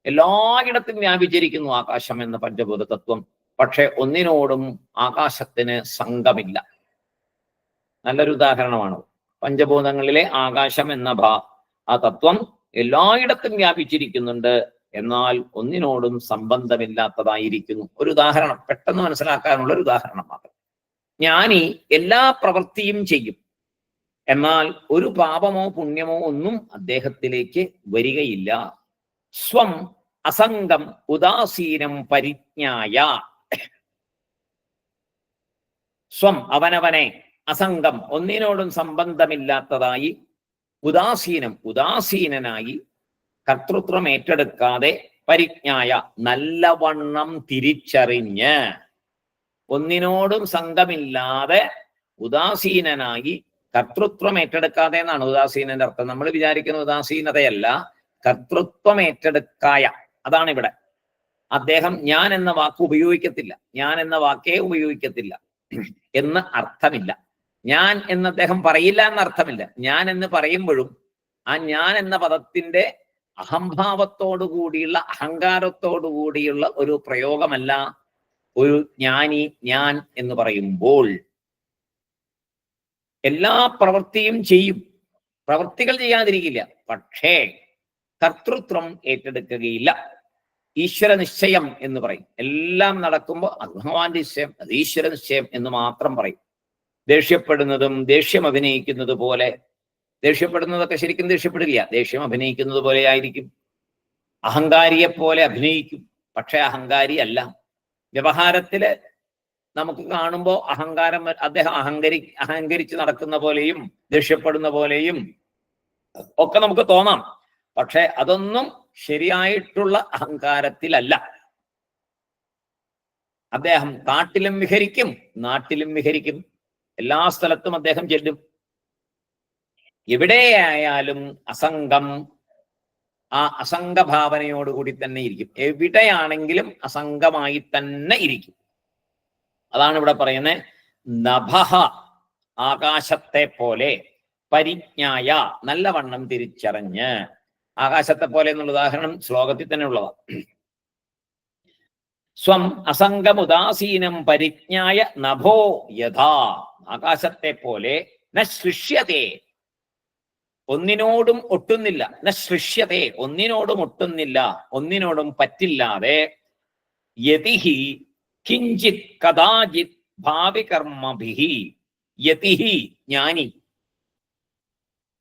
എല്ലായിടത്തും വ്യാപിച്ചിരിക്കുന്നു ആകാശം എന്ന പഞ്ചഭൂത തത്വം. പക്ഷെ ഒന്നിനോടും ആകാശത്തിന് സംഘമില്ല. നല്ലൊരു ഉദാഹരണമാണ്. പഞ്ചഭൂതങ്ങളിലെ ആകാശം എന്ന ആ തത്വം എല്ലായിടത്തും വ്യാപിച്ചിരിക്കുന്നുണ്ട്, എന്നാൽ ഒന്നിനോടും സംബന്ധമില്ലാത്തതായിരിക്കുന്നു. ഒരു ഉദാഹരണം, പെട്ടെന്ന് മനസ്സിലാക്കാനുള്ള ഒരു ഉദാഹരണം മാത്രം. ജ്ഞാനി എല്ലാ പ്രവൃത്തിയും ചെയ്യും, എന്നാൽ ഒരു പാപമോ പുണ്യമോ ഒന്നും അദ്ദേഹത്തിലേക്ക് വരികയില്ല. സ്വം അസംഗം ഉദാസീനം പരിജ്ഞായ. സ്വം അവനവനെ, അസംഗം ഒന്നിനോടും സംബന്ധമില്ലാത്തതായി, ഉദാസീനനായി, കർത്തൃത്വം ഏറ്റെടുക്കാതെ, പരിജ്ഞായ നല്ലവണ്ണം തിരിച്ചറിഞ്ഞ്, ഒന്നിനോടും സംഘമില്ലാതെ ഉദാസീനനായി, കർത്തൃത്വം ഏറ്റെടുക്കാതെ എന്നാണ് ഉദാസീനന്റെ അർത്ഥം. നമ്മൾ വിചാരിക്കുന്ന ഉദാസീനതയല്ല, കർത്തൃത്വം ഏറ്റെടുക്കായ. അതാണ് ഇവിടെ. അദ്ദേഹം ഞാൻ എന്ന വാക്ക് ഉപയോഗിക്കത്തില്ല, ഞാൻ എന്ന വാക്കേ ഉപയോഗിക്കത്തില്ല എന്ന് അർത്ഥമില്ല. ഞാൻ എന്ന് അദ്ദേഹം പറയില്ല എന്നർത്ഥമില്ല. ഞാൻ എന്ന് പറയുമ്പോഴും ആ ഞാൻ എന്ന പദത്തിന്റെ അഹംഭാവത്തോടു കൂടിയുള്ള, അഹങ്കാരത്തോടു കൂടിയുള്ള ഒരു പ്രയോഗമല്ല ഒരു ജ്ഞാനി ഞാൻ എന്ന് പറയുമ്പോൾ. എല്ലാ പ്രവൃത്തിയും ചെയ്യും, പ്രവൃത്തികൾ ചെയ്യാതിരിക്കില്ല, പക്ഷേ കർത്തൃത്വം ഏറ്റെടുക്കുകയില്ല. ഈശ്വര നിശ്ചയം എന്ന് പറയും. എല്ലാം നടക്കുമ്പോൾ അത് ഭഗവാന്റെ നിശ്ചയം, അത് ഈശ്വര നിശ്ചയം എന്ന് മാത്രം പറയും. ദേഷ്യപ്പെടുന്നതും ദേഷ്യം അഭിനയിക്കുന്നത് പോലെ ദേഷ്യപ്പെടുന്നതൊക്കെ ശരിക്കും ദേഷ്യപ്പെടില്ല, ദേഷ്യം അഭിനയിക്കുന്നത് പോലെ ആയിരിക്കും. അഹങ്കാരിയെ പോലെ അഭിനയിക്കും, പക്ഷെ അഹങ്കാരി അല്ല. വ്യവഹാരത്തില് നമുക്ക് കാണുമ്പോൾ അഹങ്കാരം, അദ്ദേഹം അഹങ്കരിച്ച് നടക്കുന്ന പോലെയും ദേഷ്യപ്പെടുന്ന പോലെയും ഒക്കെ നമുക്ക് തോന്നാം. പക്ഷെ അതൊന്നും ശരിയായിട്ടുള്ള അഹങ്കാരത്തിലല്ല. അദ്ദേഹം കാട്ടിലും വിഹരിക്കും, നാട്ടിലും വിഹരിക്കും, എല്ലാ സ്ഥലത്തും അദ്ദേഹം ചെല്ലും. എവിടെയായാലും അസംഗം, ആ അസംഗഭാവനയോടുകൂടി തന്നെ ഇരിക്കും. എവിടെയാണെങ്കിലും അസംഗമായി തന്നെ ഇരിക്കും. അതാണ് ഇവിടെ പറയുന്നത്. നഭഃ, ആകാശത്തെ പോലെ, പരിജ്ഞായ, നല്ലവണ്ണം തിരിച്ചറിഞ്ഞ്. ആകാശത്തെ പോലെ എന്നുള്ള ഉദാഹരണം ശ്ലോകത്തിൽ തന്നെ ഉള്ളതാണ്. സ്വം അസംഗമുദാസീനം പരിജ്ഞായ നഭോ യഥാ, ആകാശത്തെ പോലെ, ന സൃഷ്യതേ, ഒന്നിനോടും ഒട്ടുന്നില്ല, ന സൃഷ്യതേ, ഒന്നിനോടും ഒട്ടുന്നില്ല, ഒന്നിനോടും പറ്റില്ലാതെ, യതിഹി കിഞ്ചിത് കദാചിത് ഭാവി കർമ്മഭിഹി, യതിഹി ജ്ഞാനി,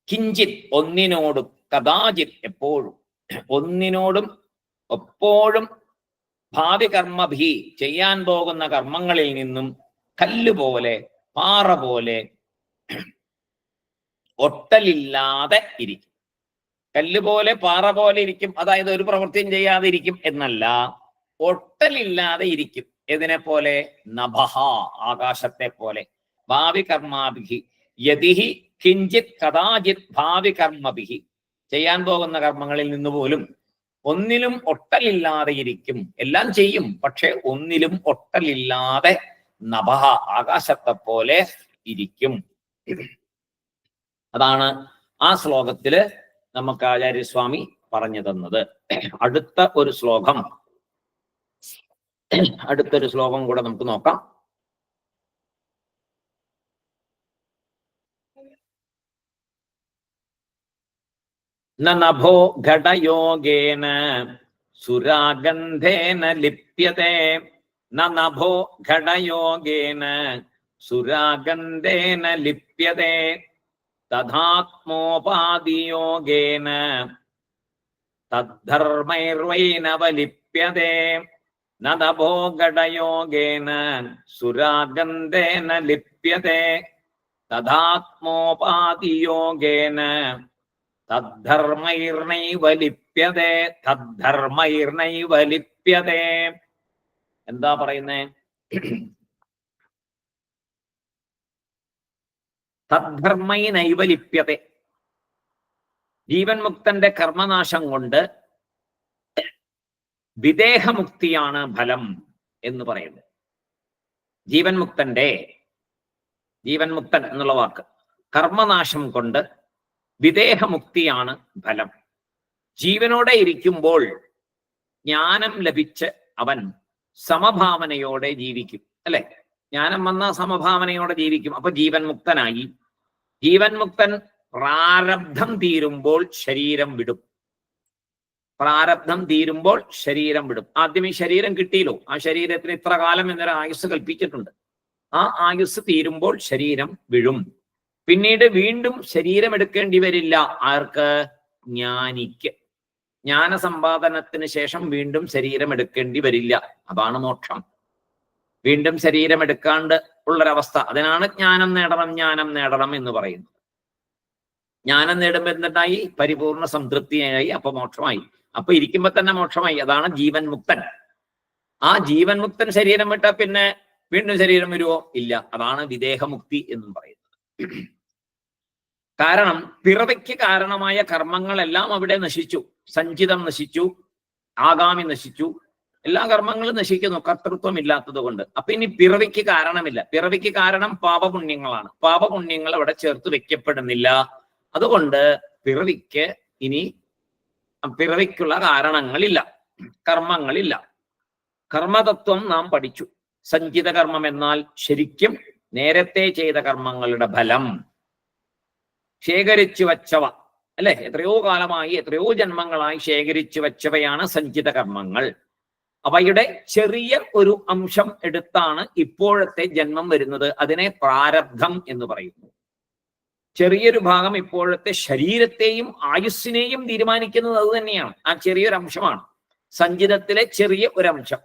കിഞ്ചിത് ഒന്നിനോടും, കദാചിത് എപ്പോഴും, ഒന്നിനോടും എപ്പോഴും, ഭാവി കർമ്മഭി ചെയ്യാൻ പോകുന്ന കർമ്മങ്ങളിൽ നിന്നും കല്ലുപോലെ പാറ പോലെ ഒട്ടലില്ലാതെ ഇരിക്കും. കല്ലുപോലെ പാറ പോലെ ഇരിക്കും, അതായത് ഒരു പ്രവൃത്തിയും ചെയ്യാതെ ഇരിക്കും എന്നല്ല, ഒട്ടലില്ലാതെ ഇരിക്കും. എതിനെ പോലെ? നഭഃ, ആകാശത്തെ പോലെ. ഭാവി കർമാഭിഹി യതിഹി കിഞ്ചിത് കദാചിത് ഭാവി കർമ്മഭിഹി, ചെയ്യാൻ പോകുന്ന കർമ്മങ്ങളിൽ നിന്ന് പോലും ഒന്നിലും ഒട്ടലില്ലാതെ ഇരിക്കും. എല്ലാം ചെയ്യും, പക്ഷെ ഒന്നിലും ഒട്ടലില്ലാതെ നഭഃ, ആകാശത്തെ പോലെ ഇരിക്കും. അതാണ് ആ ശ്ലോകത്തില് നമുക്ക് ആചാര്യസ്വാമി പറഞ്ഞു തന്നത്. അടുത്തൊരു ശ്ലോകം കൂടെ നമുക്ക് നോക്കാം. നഭോ ഘടയോഗേന സുരാഗന്ധേന ലിപ്യതേ, നഭോ ഘടയോഗേന സുരാഗന്ധേന ലിപ്യതേ, തഥാത്മോപാദിയോഗേന തദ്ധർമ്മൈർവൈനവലിപ്യതേ, നഭോ ഘടയോഗേന സുരാഗന്ധേന ലിപ്യതേ, തഥാത്മോപാദിയോഗേന തദ്ധർമ്മൈർനൈവ ലിപ്യതേ, തദ്ധർമ്മൈർനൈവ ലിപ്യതേ. എന്താ പറയുന്നേ? തദ്ധർമ്മൈനൈവ ലിപ്യതേ, ജീവൻ മുക്തന്റെ കർമ്മനാശം കൊണ്ട് വിദേഹമുക്തിയാണ് ഫലം എന്ന് പറയുന്നത്. ജീവൻ മുക്തൻ എന്നുള്ള വാക്ക്, കർമ്മനാശം കൊണ്ട് വിദേഹമുക്തിയാണ് ഫലം. ജീവനോടെ ഇരിക്കുമ്പോൾ ജ്ഞാനം ലഭിച്ച് അവൻ സമഭാവനയോടെ ജീവിക്കും, അല്ലെ? ജ്ഞാനം വന്ന സമഭാവനയോടെ ജീവിക്കും. അപ്പൊ ജീവൻ മുക്തനായി. ജീവൻ മുക്തൻ പ്രാരബ്ധം തീരുമ്പോൾ ശരീരം വിടും. പ്രാരബ്ധം തീരുമ്പോൾ ശരീരം വിടും. ആദ്യം ഈ ശരീരം കിട്ടിയല്ലോ, ആ ശരീരത്തിന് ഇത്ര കാലം എന്നൊരു ആയുസ് കൽപ്പിച്ചിട്ടുണ്ട്. ആ ആയുസ് തീരുമ്പോൾ ശരീരം വിഴും. പിന്നീട് വീണ്ടും ശരീരം എടുക്കേണ്ടി വരില്ല. ആർക്ക്? ജ്ഞാനിക്ക്. ജ്ഞാനസമ്പാദനത്തിന് ശേഷം വീണ്ടും ശരീരം എടുക്കേണ്ടി വരില്ല. അതാണ് മോക്ഷം. വീണ്ടും ശരീരം എടുക്കാണ്ട് ഉള്ളൊരവസ്ഥ, അതിനാണ് ജ്ഞാനം നേടണം എന്ന് പറയുന്നത്. ജ്ഞാനം നേടുമ്പോൾ എന്തായി? പരിപൂർണ സംതൃപ്തിയായി. അപ്പൊ മോക്ഷമായി. അപ്പൊ ഇരിക്കുമ്പോ തന്നെ മോക്ഷമായി. അതാണ് ജീവൻ മുക്തൻ. ആ ജീവൻ മുക്തൻ ശരീരം വിട്ടാൽ പിന്നെ വീണ്ടും ശരീരം വരുവോ? ഇല്ല. അതാണ് വിദേഹമുക്തി എന്നും പറയുന്നത്. കാരണം പിറവിക്ക് കാരണമായ കർമ്മങ്ങളെല്ലാം അവിടെ നശിച്ചു. സഞ്ചിതം നശിച്ചു, ആഗാമി നശിച്ചു, എല്ലാ കർമ്മങ്ങളും നശിക്കുന്നു കർത്തൃത്വം ഇല്ലാത്തത് കൊണ്ട്. അപ്പൊ ഇനി പിറവിക്ക് കാരണമില്ല. പിറവിക്ക് കാരണം പാപപുണ്യങ്ങളാണ്. പാപപുണ്യങ്ങൾ അവിടെ ചേർത്ത് വെക്കപ്പെടുന്നില്ല. അതുകൊണ്ട് പിറവിക്കുള്ള കാരണങ്ങളില്ല, കർമ്മങ്ങളില്ല. കർമ്മതത്വം നാം പഠിച്ചു. സഞ്ചിത കർമ്മം എന്നാൽ ശരിക്കും നേരത്തെ ചെയ്ത കർമ്മങ്ങളുടെ ഫലം, ശേഖരിച്ചു വച്ചവ, അല്ലെ? എത്രയോ കാലമായി, എത്രയോ ജന്മങ്ങളായി ശേഖരിച്ചു വച്ചവയാണ് സഞ്ചിത കർമ്മങ്ങൾ. അവയുടെ ചെറിയ ഒരു അംശം എടുത്താണ് ഇപ്പോഴത്തെ ജന്മം വരുന്നത്. അതിനെ പ്രാരബ്ധം എന്ന് പറയുന്നു. ചെറിയൊരു ഭാഗം ഇപ്പോഴത്തെ ശരീരത്തെയും ആയുസ്സിനെയും തീരുമാനിക്കുന്നത് അത് തന്നെയാണ്. ആ ചെറിയൊരു അംശമാണ് സഞ്ചിതത്തിലെ ചെറിയ ഒരംശം.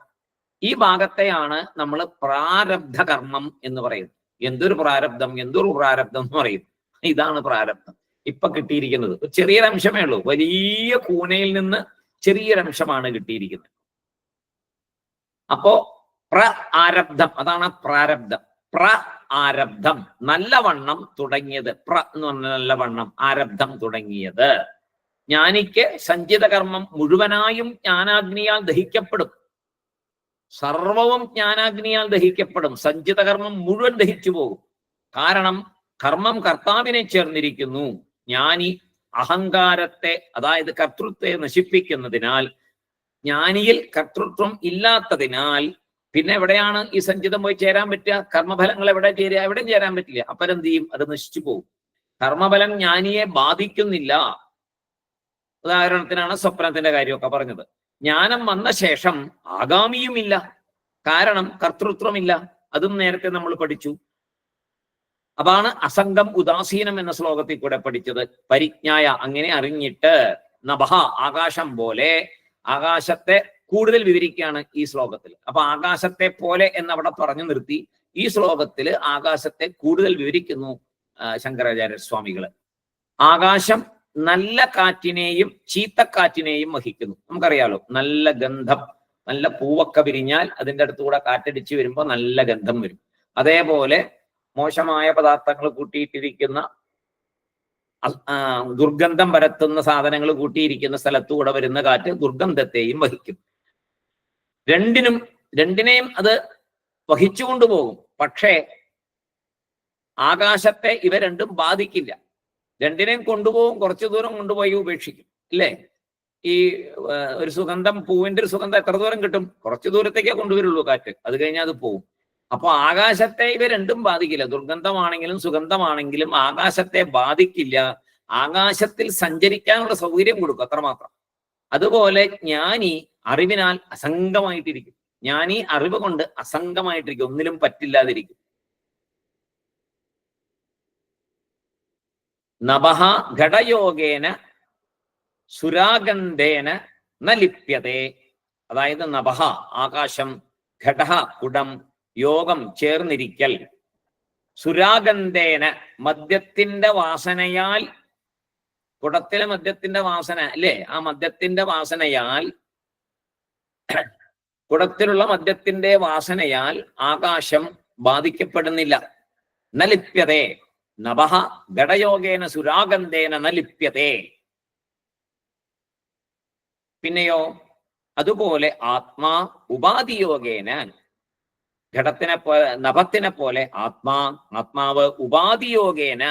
ഈ ഭാഗത്തെയാണ് നമ്മൾ പ്രാരബ്ധ കർമ്മം എന്ന് പറയുന്നത്. എന്തൊരു പ്രാരബ്ധം എന്ന് പറയും. ഇതാണ് പ്രാരബ്ധം ഇപ്പൊ കിട്ടിയിരിക്കുന്നത്. ചെറിയൊരംശമേ ഉള്ളൂ. വലിയ കൂനയിൽ നിന്ന് ചെറിയൊരംശമാണ് കിട്ടിയിരിക്കുന്നത്. അപ്പോ ആരബ്ധം, അതാണ് പ്രാരബ്ധം. ആരബ്ധം നല്ലവണ്ണം തുടങ്ങിയത്. എന്ന് പറഞ്ഞ നല്ലവണ്ണം, ആരബ്ധം തുടങ്ങിയത്. ജ്ഞാനിക്ക് സഞ്ചിത കർമ്മം മുഴുവനായും ജ്ഞാനാഗ്നിയാൽ ദഹിക്കപ്പെടും. സർവവും ജ്ഞാനാഗ്നിയാൽ ദഹിക്കപ്പെടും. സഞ്ചിത കർമ്മം മുഴുവൻ ദഹിച്ചു പോകും. കാരണം കർമ്മം കർത്താവിനെ ചേർന്നിരിക്കുന്നു. ജ്ഞാനി അഹങ്കാരത്തെ, അതായത് കർത്തൃത്വത്തെ നശിപ്പിക്കുന്നതിനാൽ, ജ്ഞാനിയിൽ കർത്തൃത്വം ഇല്ലാത്തതിനാൽ പിന്നെ എവിടെയാണ് ഈ സഞ്ചിതം പോയി ചേരാൻ പറ്റുക? കർമ്മഫലങ്ങൾ എവിടെ ചേരുക? എവിടെയും ചേരാൻ പറ്റില്ല. അപ്പരെന്ത് ചെയ്യും? അത് നശിച്ചു പോകും. കർമ്മഫലം ജ്ഞാനിയെ ബാധിക്കുന്നില്ല. ഉദാഹരണത്തിനാണ് സ്വപ്നത്തിന്റെ കാര്യമൊക്കെ പറഞ്ഞത്. ജ്ഞാനം വന്ന ശേഷം ആഗാമിയുമില്ല. കാരണം കർത്തൃത്വമില്ല. അതും നേരത്തെ നമ്മൾ പഠിച്ചു. അതാണ് അസംഗം ഉദാസീനം എന്ന ശ്ലോകത്തിൽ കൂടെ പഠിച്ചത്. പരിജ്ഞായ, അങ്ങനെ അറിഞ്ഞിട്ട്, നഭ ആകാശം പോലെ. ആകാശത്തെ കൂടുതൽ വിവരിക്കുകയാണ് ഈ ശ്ലോകത്തിൽ. അപ്പൊ ആകാശത്തെ പോലെ എന്നവിടെ പറഞ്ഞു നിർത്തി. ഈ ശ്ലോകത്തിൽ ആകാശത്തെ കൂടുതൽ വിവരിക്കുന്നു ശങ്കരാചാര്യ സ്വാമികള്. ആകാശം നല്ല കാറ്റിനെയും ചീത്തക്കാറ്റിനെയും വഹിക്കുന്നു. നമുക്കറിയാലോ, നല്ല ഗന്ധം, നല്ല പൂവൊക്കെ വിരിഞ്ഞാൽ അതിൻ്റെ അടുത്തുകൂടെ കാറ്റടിച്ച് വരുമ്പോൾ നല്ല ഗന്ധം വരും. അതേപോലെ മോശമായ പദാർത്ഥങ്ങൾ കൂട്ടിയിട്ടിരിക്കുന്ന, ദുർഗന്ധം പരത്തുന്ന സാധനങ്ങൾ കൂട്ടിയിരിക്കുന്ന സ്ഥലത്തുകൂടെ വരുന്ന കാറ്റ് ദുർഗന്ധത്തെയും വഹിക്കും. രണ്ടിനെയും അത് വഹിച്ചു കൊണ്ടുപോകും. പക്ഷേ ആകാശത്തെ ഇവ രണ്ടും ബാധിക്കില്ല. രണ്ടിനെയും കൊണ്ടുപോകും, കുറച്ചു ദൂരം കൊണ്ടുപോയി ഉപേക്ഷിക്കും. ഇല്ലേ? ഈ ഒരു സുഗന്ധം, പൂവിന്റെ ഒരു സുഗന്ധം എത്ര ദൂരം കിട്ടും? കുറച്ചു ദൂരത്തേക്കേ കൊണ്ടുവരുള്ളൂ കാറ്റ്. അത് കഴിഞ്ഞാൽ അത് പോവും. അപ്പൊ ആകാശത്തെ ഇവ രണ്ടും ബാധിക്കില്ല. ദുർഗന്ധമാണെങ്കിലും സുഗന്ധമാണെങ്കിലും ആകാശത്തെ ബാധിക്കില്ല. ആകാശത്തിൽ സഞ്ചരിക്കാനുള്ള സൗകര്യം കൊടുക്കും, അത്രമാത്രം. അതുപോലെ ജ്ഞാനി അറിവിനാൽ അസംഗമായിട്ടിരിക്കും. ജ്ഞാനി അറിവ് കൊണ്ട് അസംഗമായിട്ടിരിക്കും, ഒന്നിലും പറ്റില്ലാതിരിക്കും. നഭഃ ഘടയോഗേന സുരാഗന്ധേന ന ലിപ്യതേ. അതായത് നഭഃ ആകാശം, ഘടഃ കുടം, യോഗം ചേർന്നിരിക്കൽ, സുരാഗന്ധേന മദ്യത്തിന്റെ വാസനയാൽ, കുടത്തിലെ മദ്യത്തിന്റെ വാസന അല്ലേ, ആ മദ്യത്തിന്റെ വാസനയാൽ, കുടത്തിലുള്ള മദ്യത്തിന്റെ വാസനയാൽ ആകാശം ബാധിക്കപ്പെടുന്നില്ല. ന ലിപ്യതേ. നഭഃ ഘടയോഗേന സുരാഗന്ധേന ന ലിപ്യതേ. പിന്നെയോ അതുപോലെ ആത്മാ ഉപാധിയോഗേന, ഘടത്തിനെ പോലെ, നഭത്തിനെ പോലെ ആത്മാവ് ഉപാധിയോഗേന,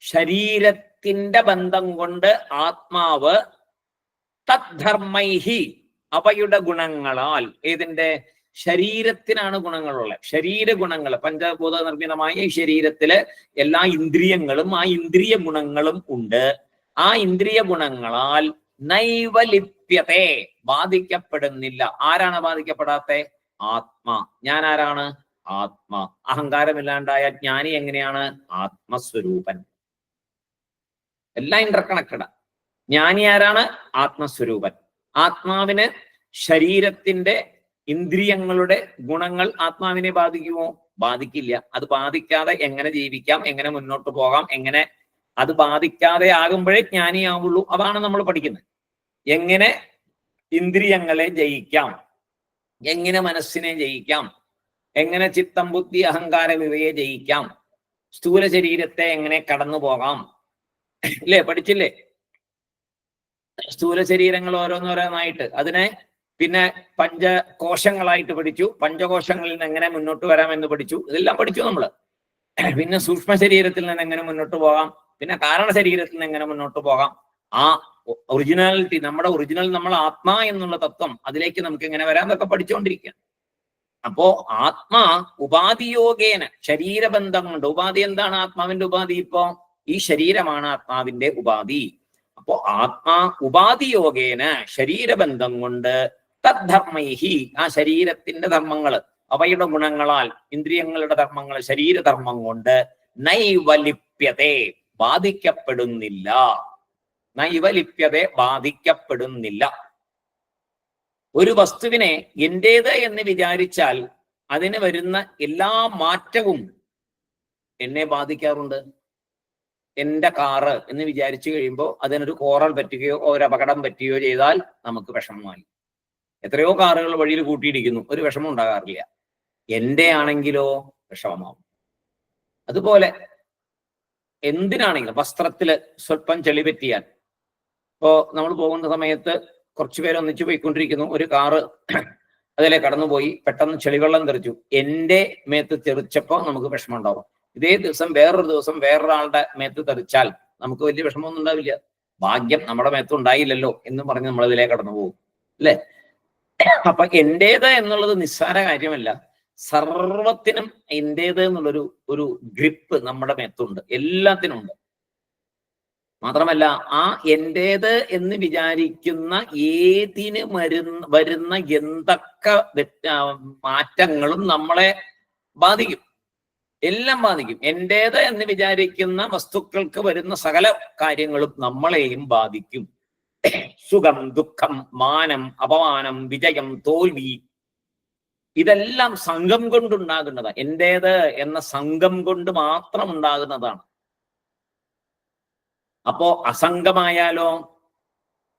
ശരീരത്തിന്റെ ബന്ധം കൊണ്ട് ആത്മാവ് തദ്ധർമ്മൈഹി, അവയുടെ ഗുണങ്ങളാൽ. ഏതിന്റെ? ശരീരത്തിനാണ് ഗുണങ്ങളുള്ളത്. ശരീര ഗുണങ്ങൾ, പഞ്ചഭൂത നിർമ്മിതമായ ഈ ശരീരത്തില് എല്ലാ ഇന്ദ്രിയങ്ങളും, ആ ഇന്ദ്രിയ ഗുണങ്ങളും ഉണ്ട്. ആ ഇന്ദ്രിയ ഗുണങ്ങളാൽ നൈവലിപ്യത്തെ, ബാധിക്കപ്പെടുന്നില്ല. ആരാണ് ബാധിക്കപ്പെടാത്തെ? ആത്മാ. ഞാൻ ആരാണ്? ആത്മാ. അഹങ്കാരമില്ലാണ്ടായ ജ്ഞാനി എങ്ങനെയാണ്? ആത്മസ്വരൂപൻ. എല്ലാം ഇന്റർകണക്റ്റഡാ. ജ്ഞാനി ആരാണ്? ആത്മസ്വരൂപൻ. ആത്മാവിന് ശരീരത്തിന്റെ, ഇന്ദ്രിയങ്ങളുടെ ഗുണങ്ങൾ ആത്മാവിനെ ബാധിക്കുമോ? ബാധിക്കില്ല. അത് ബാധിക്കാതെ എങ്ങനെ ജീവിക്കാം, എങ്ങനെ മുന്നോട്ട് പോകാം, എങ്ങനെ അത് ബാധിക്കാതെ ആകുമ്പോഴേ ജ്ഞാനിയാവുള്ളൂ. അതാണ് നമ്മൾ പഠിക്കുന്നത്. എങ്ങനെ ഇന്ദ്രിയങ്ങളെ ജയിക്കാം, എങ്ങനെ മനസ്സിനെ ജയിക്കാം, എങ്ങനെ ചിത്തം, ബുദ്ധി, അഹങ്കാരം ഇവയെ ജയിക്കാം, സ്ഥൂല ശരീരത്തെ എങ്ങനെ കടന്നു പോകാം. ഇല്ലേ? പഠിച്ചില്ലേ? സ്ഥൂല ശരീരങ്ങൾ ഓരോന്നോരോന്നായിട്ട്, അതിനെ പിന്നെ പഞ്ചകോശങ്ങളായിട്ട് പഠിച്ചു. പഞ്ചകോശങ്ങളിൽ നിന്ന് എങ്ങനെ മുന്നോട്ട് വരാമെന്ന് പഠിച്ചു. ഇതെല്ലാം പഠിച്ചു നമ്മള്. പിന്നെ സൂക്ഷ്മ ശരീരത്തിൽ നിന്ന് എങ്ങനെ മുന്നോട്ട് പോകാം, പിന്നെ കാരണ ശരീരത്തിൽ നിന്ന് എങ്ങനെ മുന്നോട്ട് പോകാം. ആ ഒറിജിനാലിറ്റി, നമ്മുടെ ഒറിജിനൽ, നമ്മൾ ആത്മാ എന്നുള്ള തത്വം, അതിലേക്ക് നമുക്ക് എങ്ങനെ വരാം എന്നൊക്കെ പഠിച്ചുകൊണ്ടിരിക്കുക. അപ്പോ ആത്മാ ഉപാധിയോഗേന, ശരീരബന്ധം കൊണ്ട്. ഉപാധി എന്താണ് ആത്മാവിന്റെ ഉപാധി? ഇപ്പോ ഈ ശരീരമാണ് ആത്മാവിന്റെ ഉപാധി. അപ്പോ ആത്മാ ഉപാധിയോഗേന, ശരീരബന്ധം കൊണ്ട്, തദ്ധർമ്മൈഹി, ആ ശരീരത്തിന്റെ ധർമ്മങ്ങള്, അവയുടെ ഗുണങ്ങളാൽ, ഇന്ദ്രിയങ്ങളുടെ ധർമ്മങ്ങൾ, ശരീരധർമ്മം കൊണ്ട്, നൈവലിപ്യതേ, ബാധിക്കപ്പെടുന്നില്ല. നൈവ ലിപ്യതേ, ബാധിക്കപ്പെടുന്നില്ല. ഒരു വസ്തുവിനെ എന്റേത് എന്ന് വിചാരിച്ചാൽ അതിന് വരുന്ന എല്ലാ മാറ്റവും എന്നെ ബാധിക്കാറുണ്ട്. എന്റെ കാറ് എന്ന് വിചാരിച്ചു കഴിയുമ്പോൾ അതിനൊരു കോറൽ പറ്റുകയോ ഒരു അപകടം പറ്റുകയോ ചെയ്താൽ നമുക്ക് വിഷമമായി. എത്രയോ കാറുകൾ വഴിയിൽ കൂട്ടിയിടിക്കുന്നു, ഒരു വിഷമം ഉണ്ടാകാറില്ല. എന്റെ ആണെങ്കിലോ വിഷമമാവും. അതുപോലെ എന്തിനാണെങ്കിലും, വസ്ത്രത്തില് സ്വല്പം ചെളി പറ്റിയാൽ, ഇപ്പോ നമ്മൾ പോകുന്ന സമയത്ത് കുറച്ചു പേര് ഒന്നിച്ചു പോയിക്കൊണ്ടിരിക്കുന്നു, ഒരു കാറ് അതിലെ കടന്നുപോയി, പെട്ടെന്ന് ചെളിവെള്ളം തെറിച്ചു. എന്റെ മേത്ത് തെറിച്ചപ്പോ നമുക്ക് വിഷമം ഉണ്ടാവും. ഇതേ ദിവസം വേറൊരു ദിവസം വേറൊരാളുടെ മേത്ത് തെറിച്ചാൽ നമുക്ക് വലിയ വിഷമമൊന്നും ഉണ്ടാവില്ല. ഭാഗ്യം നമ്മുടെ മേത്ത് ഉണ്ടായില്ലല്ലോ എന്ന് പറഞ്ഞ് നമ്മൾ ഇതിലേ കടന്നു പോകും, അല്ലെ? അപ്പൊ എന്റേത് എന്നുള്ളത് നിസ്സാര കാര്യമല്ല. സർവത്തിനും എന്റേത് എന്നുള്ളൊരു ഗ്രിപ്പ് നമ്മുടെ മേത്തുണ്ട്, എല്ലാത്തിനും ഉണ്ട്. മാത്രമല്ല ആ എന്റേത് എന്ന് വിചാരിക്കുന്ന ഏതിന് വരുന്ന എന്തൊക്കെ മാറ്റങ്ങളും നമ്മളെ ബാധിക്കും, എല്ലാം ബാധിക്കും. എന്റേത് എന്ന് വിചാരിക്കുന്ന വസ്തുക്കൾക്ക് വരുന്ന സകല കാര്യങ്ങളും നമ്മളെയും ബാധിക്കും. സുഖം, ദുഃഖം, മാനം, അപമാനം, വിജയം, തോൽവി, ഇതെല്ലാം സംഘം കൊണ്ടുണ്ടാകുന്നതാണ്. എന്റേത് എന്ന സംഘം കൊണ്ട് മാത്രം ഉണ്ടാകുന്നതാണ്. അപ്പോ അസംഗമായാലോ,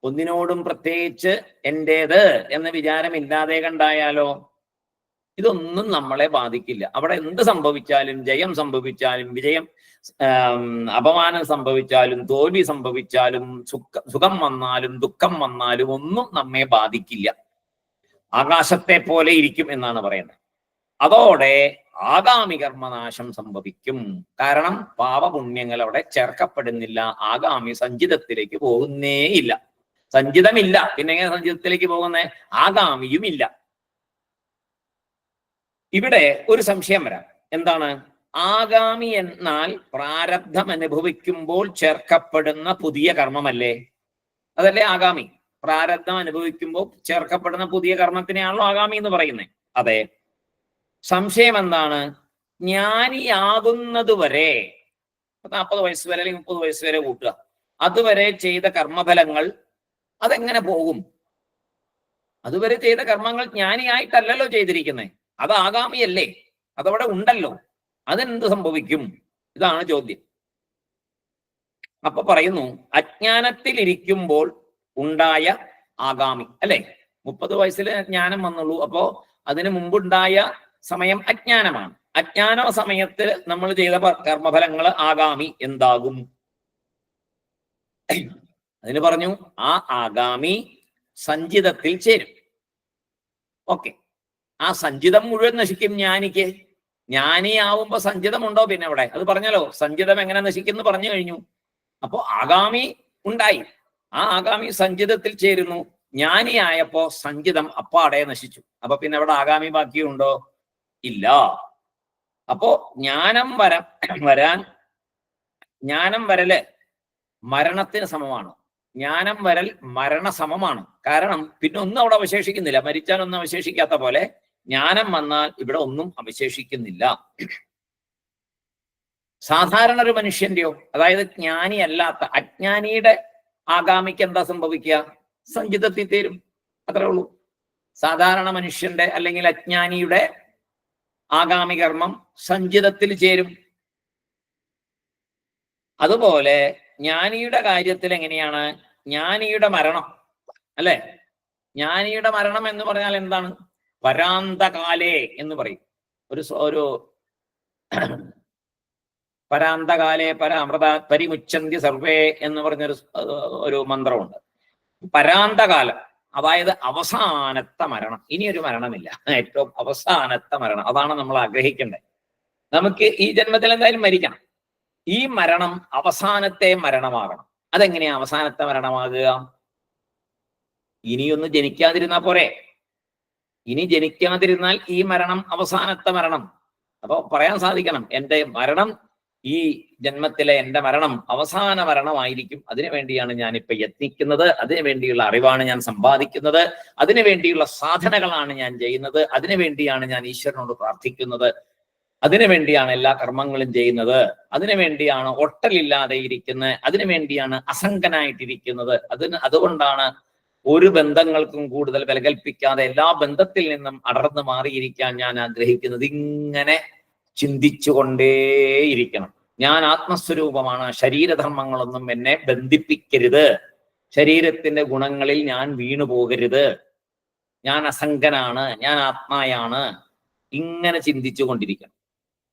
ഒന്നിനോടും പ്രത്യേകിച്ച് എന്റേത് എന്ന വിചാരമില്ലാതെ കണ്ടായാലോ, ഇതൊന്നും നമ്മളെ ബാധിക്കില്ല. അവിടെ എന്ത് സംഭവിച്ചാലും, ജയം സംഭവിച്ചാലും, വിജയം അപമാനം സംഭവിച്ചാലും, തോൽവി സംഭവിച്ചാലും, സുഖം വന്നാലും ദുഃഖം വന്നാലും ഒന്നും നമ്മെ ബാധിക്കില്ല. ആകാശത്തെ പോലെ ഇരിക്കും എന്നാണ് പറയുന്നത്. അതോടെ ആഗാമി കർമ്മനാശം സംഭവിക്കും. കാരണം പാപപുണ്യങ്ങൾ അവിടെ ചേർക്കപ്പെടുന്നില്ല. ആഗാമി സഞ്ചിതത്തിലേക്ക് പോകുന്നേയില്ല. സഞ്ചിതമില്ല, പിന്നെ എങ്ങനെ സഞ്ചിതത്തിലേക്ക് പോകുന്നേ? ആഗാമിയും ഇല്ല. ഇവിടെ ഒരു സംശയം വരാം. എന്താണ്? ആഗാമി എന്നാൽ പ്രാരബ്ധം അനുഭവിക്കുമ്പോൾ ചേർക്കപ്പെടുന്ന പുതിയ കർമ്മമല്ലേ? അതല്ലേ ആഗാമി? പ്രാരബ്ധം അനുഭവിക്കുമ്പോൾ ചേർക്കപ്പെടുന്ന പുതിയ കർമ്മത്തിനെയാണല്ലോ ആഗാമി എന്ന് പറയുന്നത്. അതെ. സംശയം എന്താണ്? ജ്ഞാനിയാകുന്നത് വരെ 40 വയസ്സ് വരെ അല്ലെങ്കിൽ 30 വയസ്സ് വരെ കൂട്ടുക, അതുവരെ ചെയ്ത കർമ്മഫലങ്ങൾ അതെങ്ങനെ പോകും? അതുവരെ ചെയ്ത കർമ്മങ്ങൾ ജ്ഞാനിയായിട്ടല്ലല്ലോ ചെയ്തിരിക്കുന്നത്, അത് ആഗാമിയല്ലേ, അതവിടെ ഉണ്ടല്ലോ. അതെന്ത് സംഭവിക്കും? ഇതാണ് ചോദ്യം. അപ്പൊ പറയുന്നു, അജ്ഞാനത്തിൽ ഇരിക്കുമ്പോൾ ഉണ്ടായ ആഗാമി, അല്ലെ? 30 വയസ്സിൽ ജ്ഞാനം വന്നുള്ളൂ. അപ്പോ അതിനു മുമ്പുണ്ടായ സമയം അജ്ഞാനമാണ്. അജ്ഞാന സമയത്ത് നമ്മൾ ചെയ്ത കർമ്മഫലങ്ങൾ ആഗാമി എന്താകും? അതിന് പറഞ്ഞു, ആ ആഗാമി സഞ്ചിതത്തിൽ ചേരും. ഓക്കെ, ആ സഞ്ചിതം മുഴുവൻ നശിക്കും ജ്ഞാനിക്ക്. ജ്ഞാനിയാവുമ്പോ സഞ്ചിതമുണ്ടോ പിന്നെ അവിടെ? അത് പറഞ്ഞല്ലോ, സഞ്ചിതം എങ്ങനെ നശിക്കുന്നു പറഞ്ഞു കഴിഞ്ഞു. അപ്പോ ആഗാമി ഉണ്ടായി, ആ ആഗാമി സഞ്ചിതത്തിൽ ചേരുന്നു. ജ്ഞാനിയായപ്പോ സഞ്ചിതം അപ്പാടെ നശിച്ചു. അപ്പൊ പിന്നെ അവിടെ ആഗാമി ബാക്കിയുണ്ടോ? ഇല്ല. അപ്പോ ജ്ഞാനം വരല് മരണത്തിന് സമമാണ്. ജ്ഞാനം വരൽ മരണസമമാണ്. കാരണം പിന്നെ ഒന്നും അവിടെ അവശേഷിക്കുന്നില്ല. മരിച്ചാൽ ഒന്നും അവശേഷിക്കാത്ത പോലെ ജ്ഞാനം വന്നാൽ ഇവിടെ ഒന്നും അവശേഷിക്കുന്നില്ല. സാധാരണ ഒരു മനുഷ്യന്റെയോ, അതായത് ജ്ഞാനി അല്ലാത്ത അജ്ഞാനിയുടെ ആഗാമിക്ക് എന്താ സംഭവിക്കുക? സഞ്ചിതത്തിൽ തീരും, അത്രേ ഉള്ളൂ. സാധാരണ മനുഷ്യന്റെ അല്ലെങ്കിൽ അജ്ഞാനിയുടെ ആഗാമി കർമ്മം സഞ്ചിതത്തിൽ ചേരും. അതുപോലെ ജ്ഞാനിയുടെ കാര്യത്തിൽ എങ്ങനെയാണ്? ജ്ഞാനിയുടെ മരണം, അല്ലെ? ജ്ഞാനിയുടെ മരണം എന്ന് പറഞ്ഞാൽ എന്താണ്? പരാന്തകാലേ എന്ന് പറയും. ഒരു പരാന്തകാലേ പരാമൃത പരിമുച്ചന്തി സർവേ എന്ന് പറഞ്ഞൊരു മന്ത്രമുണ്ട്. പരാന്തകാലം, അതായത് അവസാനത്തെ മരണം. ഇനിയൊരു മരണമില്ല, ഏറ്റവും അവസാനത്തെ മരണം. അതാണ് നമ്മൾ ആഗ്രഹിക്കേണ്ടത്. നമുക്ക് ഈ ജന്മത്തിൽ എന്തായാലും മരിക്കണം. ഈ മരണം അവസാനത്തെ മരണമാകണം. അതെങ്ങനെയാ അവസാനത്തെ മരണമാകുക? ഇനിയൊന്ന് ജനിക്കാതിരുന്നാ പോരെ? ഇനി ജനിക്കാതിരുന്നാൽ ഈ മരണം അവസാനത്തെ മരണം. അപ്പൊ പറയാൻ സാധിക്കണം, എൻ്റെ മരണം, ഈ ജന്മത്തിലെ എൻ്റെ മരണം അവസാന മരണമായിരിക്കും. അതിനുവേണ്ടിയാണ് ഞാനിപ്പോ യത്നിക്കുന്നത്, അതിനു വേണ്ടിയുള്ള അറിവാണ് ഞാൻ സമ്പാദിക്കുന്നത്, അതിനു വേണ്ടിയുള്ള സാധനകളാണ് ഞാൻ ചെയ്യുന്നത്, അതിനു വേണ്ടിയാണ് ഞാൻ ഈശ്വരനോട് പ്രാർത്ഥിക്കുന്നത്. അതിനു വേണ്ടിയാണ് എല്ലാ കർമ്മങ്ങളും ചെയ്യുന്നത്. അതിനു വേണ്ടിയാണ് ഒട്ടലില്ലാതെ ഇരിക്കുന്നത്. അതിനു വേണ്ടിയാണ് അസംഗനായിട്ടിരിക്കുന്നത്. അതുകൊണ്ടാണ് ഒരു ബന്ധങ്ങൾക്കും കൂടുതൽ വില കൽപ്പിക്കാതെ എല്ലാ ബന്ധത്തിൽ നിന്നും അടർന്നു മാറിയിരിക്കാൻ ഞാൻ ആഗ്രഹിക്കുന്നത്. ഇങ്ങനെ ചിന്തിച്ചുകൊണ്ടേയിരിക്കണം. ഞാൻ ആത്മസ്വരൂപമാണ്, ശരീരധർമ്മങ്ങളൊന്നും എന്നെ ബന്ധിപ്പിക്കരുത്, ശരീരത്തിന്റെ ഗുണങ്ങളിൽ ഞാൻ വീണു പോകരുത്, ഞാൻ അസംഗനാണ്, ഞാൻ ആത്മായാണ്, ഇങ്ങനെ ചിന്തിച്ചു കൊണ്ടിരിക്കണം.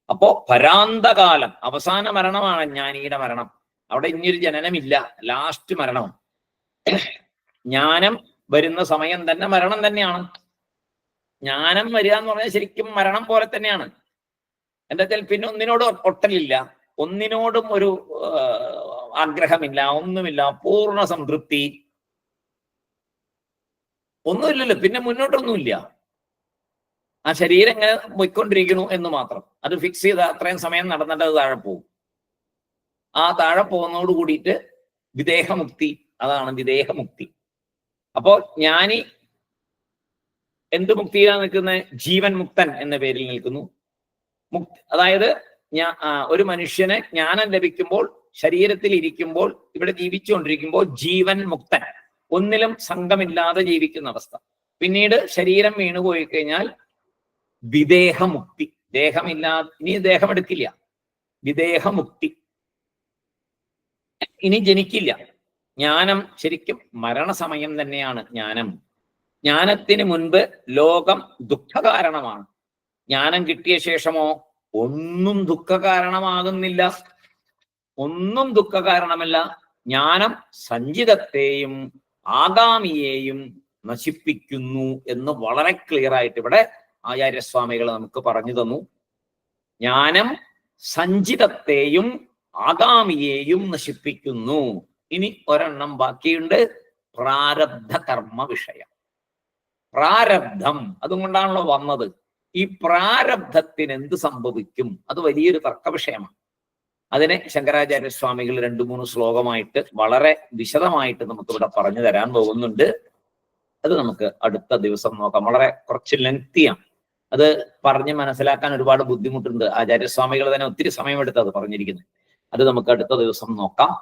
അപ്പോ പരാന്തകാലം, അവസാന മരണമാണ് ജ്ഞാനിയുടെ മരണം. അവിടെ ഇനിയൊരു ജനനമില്ല, ലാസ്റ്റ് മരണം. ജ്ഞാനം വരുന്ന സമയം തന്നെ മരണം തന്നെയാണ്. ജ്ഞാനം വരിക എന്ന് പറഞ്ഞാൽ ശരിക്കും മരണം പോലെ തന്നെയാണ്. എന്താ വെച്ചാൽ പിന്നെ ഒന്നിനോടും ഒട്ടലില്ല, ഒന്നിനോടും ഒരു ആഗ്രഹമില്ല, ഒന്നുമില്ല, പൂർണ്ണ സംതൃപ്തി, ഒന്നുമില്ലല്ലോ, പിന്നെ മുന്നോട്ടൊന്നുമില്ല. ആ ശരീരം എങ്ങനെ പോയിക്കൊണ്ടിരിക്കുന്നു എന്ന് മാത്രം. അത് ഫിക്സ് ചെയ്ത അത്രയും സമയം നടന്നിട്ട് അത് താഴെ പോകും. ആ താഴെ പോകുന്നതോട് കൂടിയിട്ട് വിദേഹമുക്തി, അതാണ് വിദേഹമുക്തി. അപ്പോ ജ്ഞാനി എന്ത് മുക്തിയിലാണ് നിൽക്കുന്നത്? ജീവൻ മുക്തൻ എന്ന പേരിൽ നിൽക്കുന്നു. അതായത് ഒരു മനുഷ്യന് ജ്ഞാനം ലഭിക്കുമ്പോൾ, ശരീരത്തിൽ ഇരിക്കുമ്പോൾ, ഇവിടെ ജീവിച്ചുകൊണ്ടിരിക്കുമ്പോൾ ജീവൻ മുക്തൻ, ഒന്നിലും സംഘമില്ലാതെ ജീവിക്കുന്ന അവസ്ഥ. പിന്നീട് ശരീരം വീണുപോയി കഴിഞ്ഞാൽ വിദേഹമുക്തി, ദേഹമില്ലാതെ, ഇനി ദേഹം എടുക്കില്ല, വിദേഹമുക്തി, ഇനി ജനിക്കില്ല. ജ്ഞാനം ശരിക്കും മരണസമയം തന്നെയാണ് ജ്ഞാനം. ജ്ഞാനത്തിന് മുൻപ് ലോകം ദുഃഖകാരണമാണ്. ജ്ഞാനം കിട്ടിയ ശേഷമോ ഒന്നും ദുഃഖകാരണമാകുന്നില്ല, ഒന്നും ദുഃഖകാരണമല്ല. ജ്ഞാനം സഞ്ചിതത്തെയും ആഗാമിയെയും നശിപ്പിക്കുന്നു എന്ന് വളരെ ക്ലിയർ ആയിട്ട് ഇവിടെ ആചാര്യസ്വാമികൾ നമുക്ക് പറഞ്ഞു തന്നു. ജ്ഞാനം സഞ്ചിതത്തെയും ആഗാമിയെയും നശിപ്പിക്കുന്നു. ഇനി ഒരെണ്ണം ബാക്കിയുണ്ട്, പ്രാരബ്ധ കർമ്മ വിഷയം. പ്രാരബ്ധം, അതുകൊണ്ടാണല്ലോ വന്നത്. ഈ പ്രാരബ്ധത്തിന് എന്ത് സംഭവിക്കും? അത് വലിയൊരു തർക്ക വിഷയമാണ്. അതിനെ ശങ്കരാചാര്യസ്വാമികൾ 2-3 ശ്ലോകമായിട്ട് വളരെ വിശദമായിട്ട് നമുക്കിവിടെ പറഞ്ഞു തരാൻ പോകുന്നുണ്ട്. അത് നമുക്ക് അടുത്ത ദിവസം നോക്കാം. വളരെ കുറച്ച് ലെങ്തിയാണ്, അത് പറഞ്ഞ് മനസ്സിലാക്കാൻ ഒരുപാട് ബുദ്ധിമുട്ടുണ്ട്. ആചാര്യസ്വാമികൾ തന്നെ ഒത്തിരി സമയമെടുത്ത് അത് പറഞ്ഞിരിക്കുന്നത്. അത് നമുക്ക് അടുത്ത ദിവസം നോക്കാം.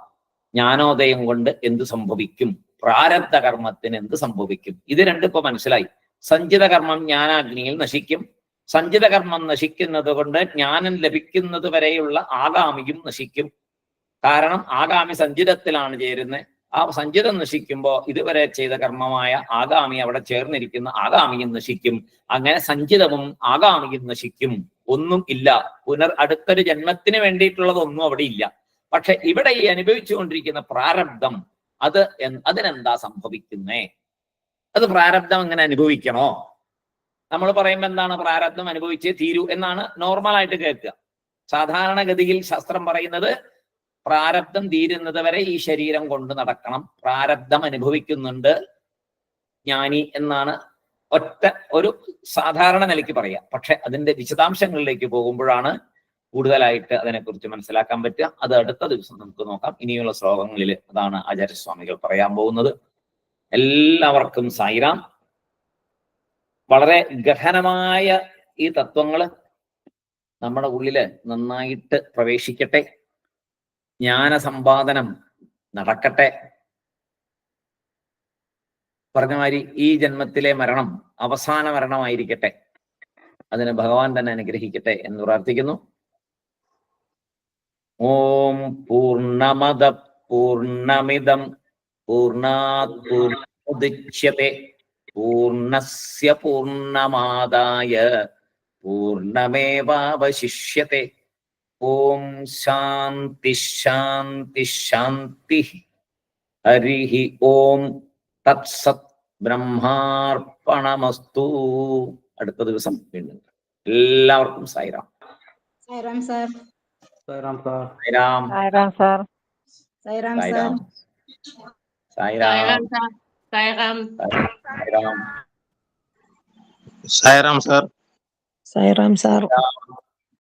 ജ്ഞാനോദയം കൊണ്ട് എന്ത് സംഭവിക്കും, പ്രാരബ്ധ കർമ്മത്തിന് എന്ത് സംഭവിക്കും, ഇത് രണ്ടും ഇപ്പൊ മനസ്സിലായി. സഞ്ചിത കർമ്മം ജ്ഞാനാഗ്നിയിൽ നശിക്കും. സഞ്ചിത കർമ്മം നശിക്കുന്നത് കൊണ്ട് ജ്ഞാനം ലഭിക്കുന്നത് വരെയുള്ള ആഗാമിയും നശിക്കും. കാരണം ആഗാമി സഞ്ചിതത്തിലാണ് ചേരുന്നത്. ആ സഞ്ചിതം നശിക്കുമ്പോൾ ഇതുവരെ ചെയ്ത കർമ്മമായ ആഗാമി, അവിടെ ചേർന്നിരിക്കുന്ന ആഗാമിയും നശിക്കും. അങ്ങനെ സഞ്ചിതവും ആഗാമിയും നശിക്കും. ഒന്നും ഇല്ല, അടുത്തൊരു ജന്മത്തിന് വേണ്ടിയിട്ടുള്ളതൊന്നും അവിടെ ഇല്ല. പക്ഷെ ഇവിടെ ഈ അനുഭവിച്ചുകൊണ്ടിരിക്കുന്ന പ്രാരബ്ധം, അതിനെന്താ സംഭവിക്കുന്നേ? അത് പ്രാരബ്ധം എങ്ങനെ അനുഭവിക്കണോ? നമ്മൾ പറയുമ്പോൾ എന്താണ്, പ്രാരബ്ധം അനുഭവിച്ചേ തീരൂ എന്നാണ് നോർമലായിട്ട് കേൾക്കുക. സാധാരണഗതിയിൽ ശാസ്ത്രം പറയുന്നത് പ്രാരബ്ധം തീരുന്നത് വരെ ഈ ശരീരം കൊണ്ട് നടക്കണം, പ്രാരബ്ധം അനുഭവിക്കുന്നുണ്ട് ജ്ഞാനി എന്നാണ് ഒറ്റ ഒരു സാധാരണ നിലയ്ക്ക് പറയാം. പക്ഷെ അതിന്റെ വിശദാംശങ്ങളിലേക്ക് പോകുമ്പോഴാണ് കൂടുതലായിട്ട് അതിനെക്കുറിച്ച് മനസ്സിലാക്കാൻ പറ്റുക. അത് അടുത്ത ദിവസം നമുക്ക് നോക്കാം. ഇനിയുള്ള ശ്ലോകങ്ങളിൽ അതാണ് ആചാര്യസ്വാമികൾ പറയാൻ പോകുന്നത്. എല്ലാവർക്കും സായിരാം. വളരെ ഗഹനമായ ഈ തത്വങ്ങള് നമ്മുടെ ഉള്ളില് നന്നായിട്ട് പ്രവേശിക്കട്ടെ. ജ്ഞാനസമ്പാദനം നടക്കട്ടെ. പറഞ്ഞ മാതിരി ഈ ജന്മത്തിലെ മരണം അവസാന മരണമായിരിക്കട്ടെ. അതിന് ഭഗവാൻ തന്നെ അനുഗ്രഹിക്കട്ടെ എന്ന് പ്രാർത്ഥിക്കുന്നു. ഓം പൂർണ്ണമദ പൂർണ്ണമിദം പൂർണ്ണാത് പൂർണ്ണമുദച്യത്തെ പൂർണ്ണസ്യ പൂർണ്ണമാദായ പൂർണ്ണമേവാവശിഷ്യത്തെ. ഓം ശാന്തി ശാന്തി ശാന്തി. ഹരി ഓം തത്സത്. ബ്രഹ്മാർപ്പണമസ്തു. അടുത്ത ദിവസം വീണ്ടും. എല്ലാവർക്കും Sai Ram. Sai Ram sir. Sai Ram sir. Sai Ram. Sai Ram sir. Sai Ram sir. Sai Ram. Sai Ram. Sai Ram. Sai Ram sir. Sai Ram sir.